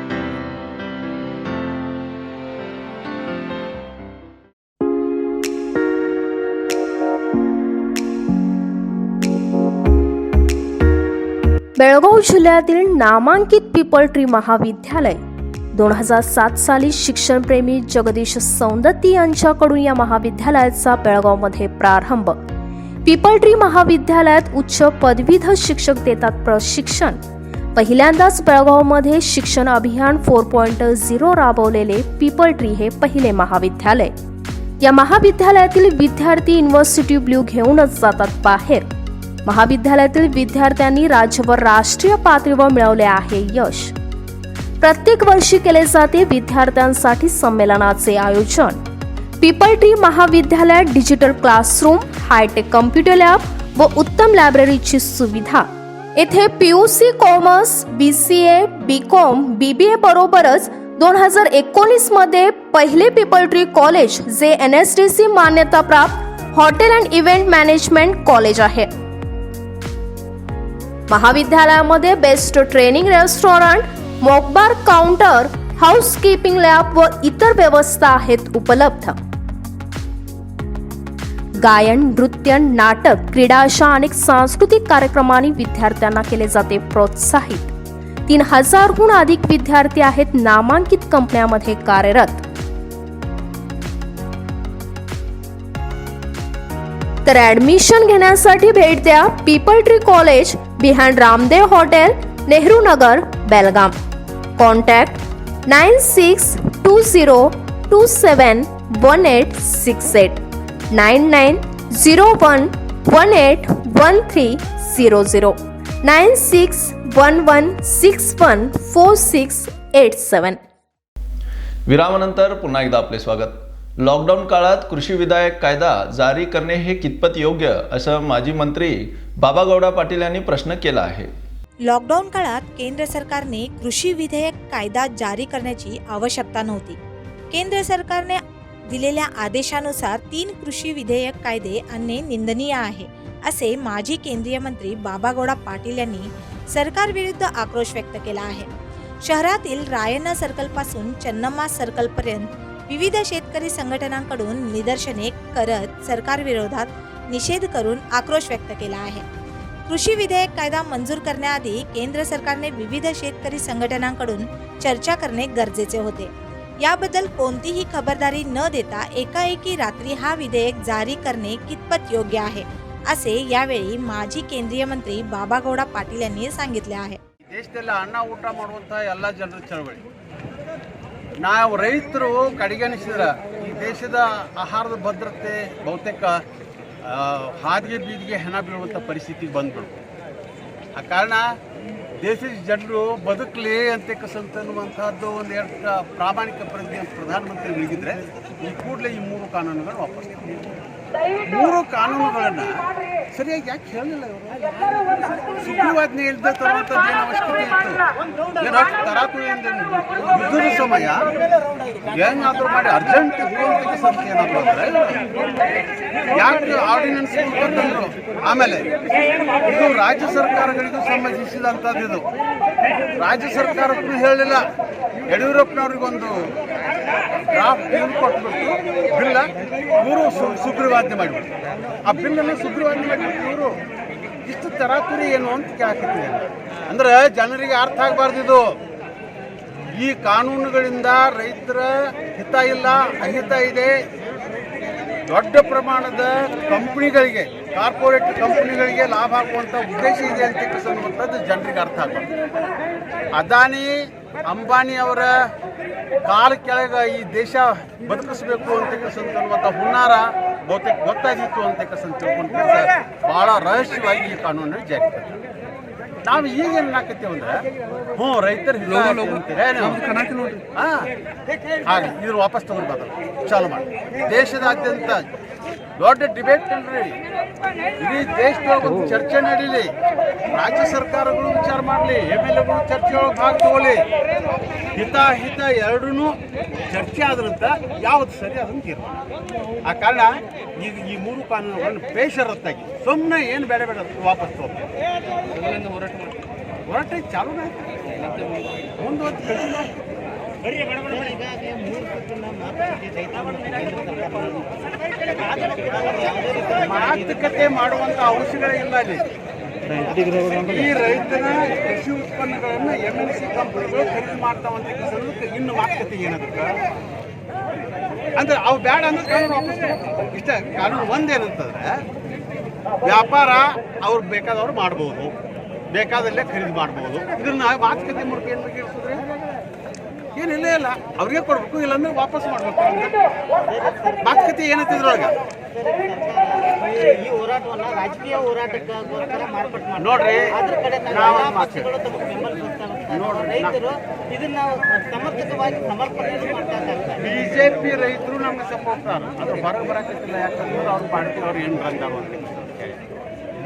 बेळगाव जिल्ह्यातील नामांकित पीपल ट्री महाविद्यालय 2007 साली शिक्षणप्रेमी जगदीश सौंदत्ती यांच्याकडून या महाविद्यालयाचा बेळगावमध्ये प्रारंभ. पीपल ट्री महाविद्यालयात उच्च पदवीधर शिक्षक देतात प्रशिक्षण. पहिल्यांदाच बेळगावमध्ये शिक्षण अभियान 4.0 राबवलेले पीपल ट्री हे पहिले महाविद्यालय. या महाविद्यालयातील विद्यार्थी युनिव्हर्सिटी ब्ल्यू घेऊनच जातात बाहेर. महाविद्यालयातील विद्यार्थ्यांनी राज्य व राष्ट्रीय पातळीवर मिळवले आहे यश. प्रत्येक वर्षी केले जाते विद्यार्थ्यांसाठी संमेलनाचे आयोजन. पीपल ट्री महाविद्यालयात digital classroom, hitech computer lab व उत्तम लायब्ररीची सुविधा. येथे PUC commerce, BCA, BCom, BBA बरोबरच 2019 मध्ये पहिले पीपल ट्री कॉलेज जे NSDC मान्यता प्राप्त hotel and event management college आहे. महाविद्यालयामध्ये best training restaurant, mock bar counter, housekeeping lab व इतर व्यवस्था आहेत उपलब्ध. गायन, नृत्य, नाटक, क्रीडा अशा अनेक सांस्कृतिक कार्यक्रमांनी विद्यार्थ्यांना केले जाते प्रोत्साहित. 3000हून अधिक विद्यार्थी आहेत नामांकित कंपन्यांमध्ये कार्यरत. तर ऍडमिशन घेण्यासाठी भेट द्या people tree college, behind Ramdev hotel, Nehru Nagar, Belgaum. Contact 9620271868 9901181300 9611614687. विरामानंतर पुन्हा एकदा आपले स्वागत. लॉकडाऊन काळात कृषी विधायक कायदा जारी करणे हे कितपत योग्य, असं माजी मंत्री बाबागौडा पाटील यांनी प्रश्न केला आहे. लॉकडाऊन काळात केंद्र सरकारने कृषी विधेयक कायदा जारी करण्याची आवश्यकता नव्हती. केंद्र सरकारने दिलेल्या आदेशानुसार 3 कृषी विधेयक कायदे आणणे निंदनीय आहे, असे माजी केंद्रीय मंत्री बाबागौडा पाटील यांनी सरकारविरुद्ध आक्रोश व्यक्त केला आहे. शहरातील रायण्णा सर्कलपासून चन्नम्मा सर्कलपर्यंत विविध शेतकरी संघटनांकडून निदर्शने करत सरकारविरोधात निषेध करून आक्रोश व्यक्त केला आहे. कृषी विधेयक कायदा मंजूर करण्याआधी केंद्र सरकारने विविध शेतकरी संघटनांकडून चर्चा करणे गरजेचे होते. याबद्दल कोणतीही खबरदारी न देता एकाएकी रात्री हा विधेयक जारी करणे कितपत योग्य आहे, असे यावेळी माजी केंद्रीय मंत्री बाबागौडा पाटील यांनी सांगितले आहे. ದೇಶದಲ್ಲಿ ಅನ್ನ ಊಟ ಮಾಡುವಂಥ ಎಲ್ಲ ಜನರ ಚಳವಳಿ ನಾವು ರೈತರು ಕಡೆಗಣಿಸಿದ್ರೆ ಈ ದೇಶದ ಆಹಾರದ ಭದ್ರತೆ ಬಹುತೇಕ ಹಾದಿಗೆ ಬೀದಿಗೆ ಹೆಣ ಬೀಳುವಂಥ ಪರಿಸ್ಥಿತಿಗೆ ಬಂದ್ಬಿಡ್ತು. ಆ ಕಾರಣ ದೇಶದ ಜನರು ಬದುಕಲಿ ಅಂತಕ್ಕಂಥದ್ದು ಒಂದೆರಡು ಪ್ರಾಮಾಣಿಕ ಪ್ರಜ್ಞೆ ಪ್ರಧಾನಮಂತ್ರಿಗಳಿಗಿದ್ರೆ ಈ ಕೂಡಲೇ ಈ 3 ಕಾನೂನುಗಳು ವಾಪಸ್ 3 ಕಾನೂನುಗಳನ್ನು ಸರಿಯಾಗಿ ಯಾಕೆ ಹೇಳಲಿಲ್ಲ ಇವರು? ಸುಗ್ರೀವಾಜ್ಞೆ ಇಲ್ಲದೆ ತರುವಂಥದ್ದು ಏನು ಅವಶ್ಯಕತೆ ಇತ್ತು? ಏನಷ್ಟು ತರಾತುರಿಯಿಂದ ಯುದ್ಧದ ಸಮಯ ಏನಾದರೂ ಮಾಡಿ ಅರ್ಜೆಂಟ್ ಹೋಗುವಂಥ ಸಂಸ್ಥೆ ಏನಾದರೂ ಅಂದರೆ ಯಾಕೆ ಆರ್ಡಿನೆನ್ಸ್ ತಂದರು? ಆಮೇಲೆ ಇದು ರಾಜ್ಯ ಸರ್ಕಾರಗಳಿಗೂ ಸಂಬಂಧಿಸಿದಂಥದ್ದು. ಇದು ರಾಜ್ಯ ಸರ್ಕಾರಕ್ಕೂ ಹೇಳಲಿಲ್ಲ. ಯಡಿಯೂರಪ್ಪನವ್ರಿಗೊಂದು ಡ್ರಾಫ್ಟ್ ಕೊಟ್ಬಿಟ್ಟು ಬಿಲ್ಲ ಇವರು ಸುಗ್ರೀವಾಜ್ಞೆ ಮಾಡಿಬಿಟ್ಟು ಆ ಬಿಲ್ಲನ್ನು ಸುಗ್ರೀವಾಜ್ಞೆ ಮಾಡಿಬಿಟ್ಟು ಇವರು ಇಷ್ಟು ತರಾತುರಿ ಏನು ಅಂತ ಕೇಳ್ತಿದ್ದೀವಿ. ಅಂದ್ರೆ ಜನರಿಗೆ ಅರ್ಥ ಆಗಬಾರ್ದಿದು. ಈ ಕಾನೂನುಗಳಿಂದ ರೈತರ ಹಿತ ಇಲ್ಲ, ಅಹಿತ ಇದೆ. ದೊಡ್ಡ ಪ್ರಮಾಣದ ಕಂಪ್ನಿಗಳಿಗೆ, ಕಾರ್ಪೊರೇಟ್ ಕಂಪ್ನಿಗಳಿಗೆ ಲಾಭ ಆಗುವಂಥ ಉದ್ದೇಶ ಇದೆ ಅಂತಕ್ಕಂಥದ್ದು ಜನರಿಗೆ ಅರ್ಥ ಆಗಬಾರ್ದು. ಅದಾನಿ ಅಂಬಾನಿ ಅವರ ಕಾಲ ಕೆಳಗೆ ಈ ದೇಶ ಬದುಕಿಸಬೇಕು ಅಂತಕ್ಕಂಥ ಹುನ್ನಾರ ಬಹುತೇಕ ಗೊತ್ತಾಗಿತ್ತು ಅಂತಕ್ಕಂಥ ತಿಳ್ಕೊಂಡು ಭಾಳ ರಹಸ್ಯವಾಗಿ ಈ ಕಾನೂನು ಜಾರಿ ನಾವು ಈಗೇನು ಹಾಕತ್ತೀವಿ ಅಂದ್ರೆ ಹ್ಞೂ ರೈತರು ಹಾಗೆ ಇದ್ರ ವಾಪಸ್ ತಗೊಂಡು ಚಾಲು ಮಾಡಿ ದೇಶದಾದ್ಯಂತ ದೊಡ್ಡ ಡಿಬೇಟ್ ನಡೀಲಿ, ಇಡೀ ದೇಶದೊಳಗೆ ಒಂದು ಚರ್ಚೆ ನಡೀಲಿ, ರಾಜ್ಯ ಸರ್ಕಾರಗಳು ವಿಚಾರ ಮಾಡಲಿ, MLAಗಳು ಚರ್ಚೆಯೊಳಗೆ ಭಾಗ ತಗೊಳ್ಳಿ, ಹಿತ ಎರಡೂ ಚರ್ಚೆ ಆದ್ರಂತ ಯಾವ್ದು ಸರಿ ಅದನ್ನು ತೀರ್ಮಾನ. ಆ ಕಾರಣ ಈಗ ಈ 3 ಕಾನೂನುಗಳನ್ನು ಬೇಷರತ್ತಾಗಿ ಸುಮ್ಮನೆ ಏನು ಬೇಡ ವಾಪಸ್ ತಗೋಬೇಕು. ಹೋರಾಟ ಚಾಲೂ ಮುಂದುವರೆದು ಮಾತುಕತೆ ಮಾಡುವಂತ ಅವಶ್ಯಕತೆ ಇಲ್ಲ ಅಲ್ಲಿ. ಈ ರೈತರ ಕೃಷಿ ಉತ್ಪನ್ನಗಳನ್ನು MNC ಕಂಪನಿಗಳು ಖರೀದಿ ಮಾಡ್ತಾವಂತ ಇನ್ನು ಮಾತುಕತೆ ಏನದಕ್ಕೆ ಅಂದ್ರೆ ಅವು ಬೇಡ ಅಂದ್ರೆ ಕಾನೂನು ವಾಪಸ್ ಇಷ್ಟ. ಕಾನೂನು ಒಂದೇನಂತಂದ್ರೆ ವ್ಯಾಪಾರ ಅವ್ರು ಬೇಕಾದವ್ರು ಮಾಡ್ಬೋದು, ಬೇಕಾದಲ್ಲೇ ಖರೀದಿ ಮಾಡ್ಬೋದು. ಇದನ್ನ ಮಾತುಕತೆ ಮೂಲಕ ಏನು ಕೇಳಿಸಿದ್ರೆ ಏನಿಲ್ಲ ಇಲ್ಲ ಅವ್ರಿಗೆ ಕೊಡ್ಬೇಕು, ಇಲ್ಲಾಂದ್ರೆ ವಾಪಸ್ ಮಾಡ್ಬೇಕು. ಮಾತುಕತೆ ಏನಂತಿದ್ರೊಳಗೆ ಈ ಹೋರಾಟವನ್ನ ರಾಜಕೀಯ ಹೋರಾಟಕ್ಕೋಸ್ಕರ ಮಾರ್ಪಾಡು ನೋಡ್ರಿ, ರೈತರು ಇದನ್ನ ಸಮರ್ಥಕವಾಗಿ ಸಮರ್ಪಣೆ ಮಾಡ್ತಾ ಇದ್ದಾರೆ. ಬಿಜೆಪಿ ರೈತರು ನಮ್ಗೆ ಸಪೋರ್ಟ್ ಅದ್ರ ಹೊರಗೆ ಬರಕತ್ತಿಲ್ಲ. ಯಾಕಂದ್ರೆ ಅವ್ರು ಪಾರ್ಟಿ ಅವ್ರು ಏನು ಬಂದಾರು ಅಂತ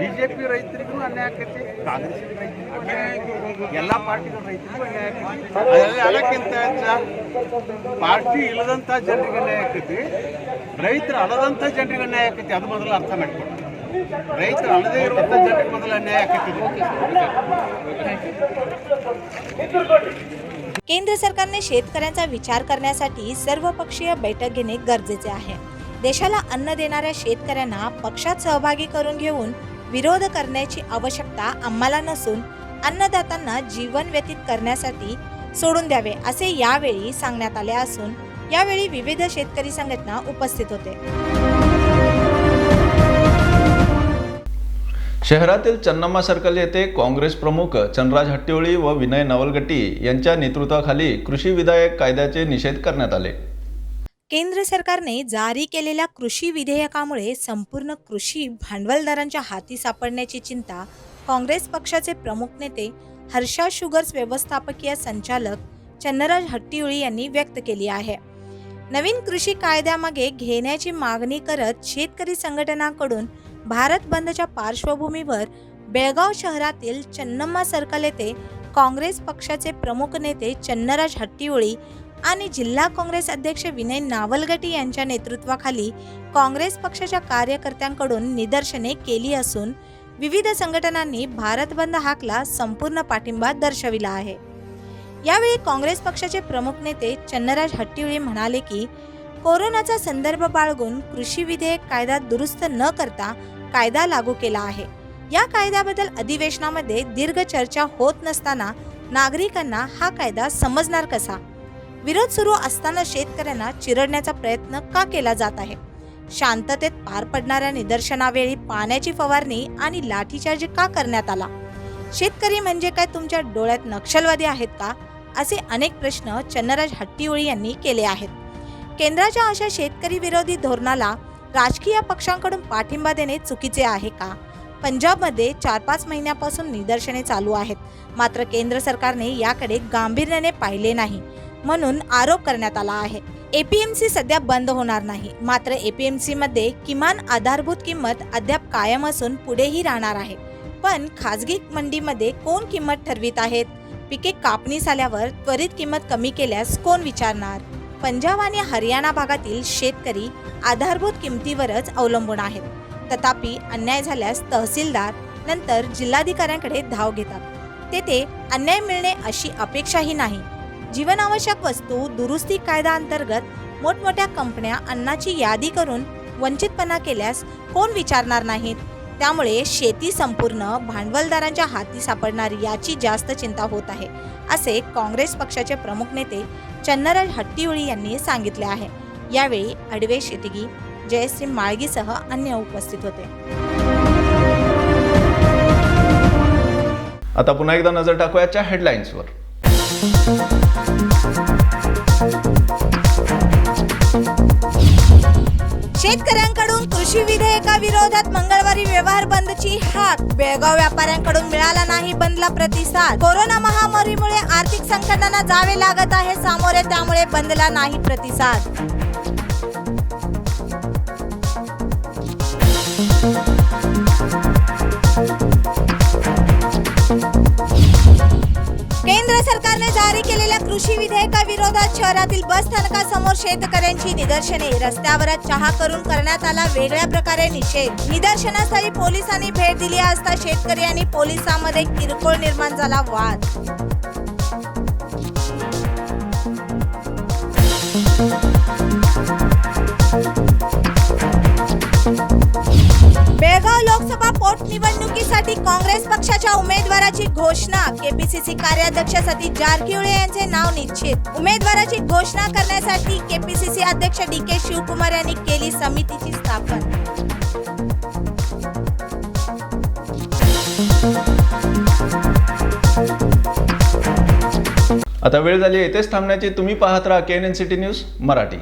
ಬಿಜೆಪಿ ರೈತರಿಗೂ ಅನ್ಯಾಯ ಆಕೈತಿ, ಕಾಂಗ್ರೆಸ್ ರೈತರಿಗೂ ಅನ್ಯಾಯ ಆಕೈತಿ, ಎಲ್ಲ ಪಾರ್ಟಿಗಳ ರೈತರಿಗೂ ಅನ್ಯಾಯ ಆಕೈತಿ. ಅದಕ್ಕಿಂತ ಹೆಚ್ಚ ಪಾರ್ಟಿ ಇಲ್ಲದಂಥ ಜನರಿಗೆ ಅನ್ಯಾಯ ಆಕೈತಿ, ರೈತರು ಅಲ್ಲದಂಥ ಜನರಿಗೆ ಅನ್ಯಾಯ ಆಕೈತಿ. ಅದು ಮೊದಲು ಅರ್ಥ ಮಾಡ್ಕೊಂಡು ರೈತರು ಅಲ್ಲದೇ ಇರುವಂಥ ಜನರಿಗೆ ಮೊದಲು ಅನ್ಯಾಯ आकती. केंद्र सरकारने शेतकऱ्यांचा विचार करण्यासाठी सर्वपक्षीय बैठक घेणे गरजेचे आहे. देशाला अन्न देणाऱ्या शेतकऱ्यांना पक्षात सहभागी करून घेऊन विरोध करण्याची आवश्यकता आम्हाला नसून अन्नदात्यांना जीवन व्यतीत करण्यासाठी सोडून द्यावे असे यावेळी सांगण्यात आले असून यावेळी विविध शेतकरी संघटना उपस्थित होते. शहरातील चन्नम्मा सर्कल येथे काँग्रेस प्रमुख चंद्रराज हट्टीहोळी व विनय नवलगट्टी यांच्या नेतृत्वाखाली कृषी विधेयक कायद्याचे निषेध करण्यात आले. केंद्र सरकारने जारी केलेल्या कृषी विधेयकामुळे संपूर्ण कृषी भांडवलदारांच्या हाती सापडण्याची चिंता काँग्रेस पक्षाचे प्रमुख नेते हर्षा शुगर्स व्यवस्थापकीय संचालक चंद्रराज हट्टीहोळी यांनी व्यक्त केली आहे. नवीन कृषी कायद्यामागे घेण्याची मागणी करत शेतकरी संघटनांकडून भारत बंदच्या पार्श्वभूमीवर बेळगाव शहरातील चन्नम्मा सर्कल येथे काँग्रेस पक्षाचे प्रमुख नेते चंद्रराज हट्टीहोळी आणि जिल्हा काँग्रेस अध्यक्ष विनय नावलगटी यांच्या नेतृत्वाखाली काँग्रेस पक्षाच्या कार्यकर्त्यांकडून निदर्शने केली असून विविध संघटनांनी भारत बंद हाकला संपूर्ण पाठिंबा दर्शविला आहे. यावेळी काँग्रेस पक्षाचे प्रमुख नेते चंद्रराज हट्टीहोळी म्हणाले की कोरोनाचा संदर्भ बाळगून कृषी विधेयक कायदा दुरुस्त न करता कायदा लागू केला आहे. या कायद्याबद्दल अधिवेशनामध्ये दीर्घ चर्चा होत नसताना नागरिकांना हा कायदा समजणार कसा? विरोध सुरू असताना शेतकऱ्यांना चिरडण्याचा प्रयत्न का केला जात आहे? शांततेत पार पडणाऱ्या निदर्शनावेळी पाण्याची फवारणी आणि लाठीचार्ज का करण्यात आला? शेतकरी म्हणजे काय तुमच्या डोळ्यात नक्षलवादी आहेत का? असे अनेक प्रश्न चंद्रराज हट्टीहोळी यांनी केले आहेत. केंद्राच्या अशा शेतकरी विरोधी धोरणाला राजकीय पक्षांकडून पाठिंबा देणे चुकीचे आहे का? पंजाबमध्ये 4-5 महिन्यापासून निदर्शने चालू आहेत, मात्र केंद्र सरकारने याकडे गांभीर्याने पाहिले नाही म्हणून आरोप करण्यात आला आहे. APMC सध्या बंद होणार नाही, मात्र APMC मध्ये किमान आधारभूत किंमत अद्याप कायम असून पुढेही राहणार आहे. पण खाजगी मंडीमध्ये कोण किंमत ठरवित आहेत? पिके कापणी झाल्यावर त्वरित किंमत कमी केल्यास कोण विचारणार? पंजाब आणि हरियाणा भागातील शेतकरी आधारभूत किमतीवरच अवलंबून आहेत. तथापि अन्याय झाल्यास तहसीलदार नंतर जिल्हाधिकाऱ्यांकडे धाव घेतात. तेथे अन्याय मिळणे अशी अपेक्षाही नाही. जीवनावश्यक वस्तू दुरुस्ती कायदा अंतर्गत मोठमोठ्या कंपन्या अन्नाची यादी करून वंचितपणा केल्यास कोण विचारणार नाहीत? त्यामुळे शेती संपूर्ण भांडवलदारांच्या हाती सापडणार याची जास्त चिंता होत आहे, असे काँग्रेस पक्षाचे प्रमुख नेते चंद्रराज हट्टीहोळी यांनी सांगितले आहे. यावेळी अडवे शेतगी, जयश्री माळगीसह अन्य उपस्थित होते. आता पुन्हा एकदा नजर टाकूयाच्या हेडलाईन्सवर. शेतकऱ्यांकडून कृषी विधेयकाविरोधात मंगळवारी व्यवहार बंदची हाक. बेळगाव व्यापाऱ्यांकडून मिळाला नाही बंदला प्रतिसाद. कोरोना महामारीमुळे आर्थिक संकटांना जावे लागत आहे सामोरे, त्यामुळे बंदला नाही प्रतिसाद. केंद्र सरकारने जारी केलेल्या कृषी विधेयकाविरोधात शहरातील बस स्थानकासमोर शेतकऱ्यांची निदर्शने. रस्त्यावरच चहा करून करण्यात आला वेगळ्या प्रकारे निषेध. निदर्शनास्थळी पोलिसांनी भेट दिली असता शेतकरी आणि पोलिसांमध्ये किरकोळ निर्माण झाला वाद. बेळगाव लोकसभा पोटनिवडणुकीसाठी काँग्रेस पक्षाच्या उमेदवाराची घोषणा. केपीसीसी कार्याध्यक्ष सतीश जारकिहोळी यांचे नाव निश्चित. उमेदवाराची घोषणा करण्यासाठी केपीसीसी अध्यक्ष DK शिवकुमार यांनी केली समितीची स्थापना. आता वेळ झाली, येथेच थांबण्याची. तुम्ही पाहत राहा KNN सिटी न्यूज मराठी.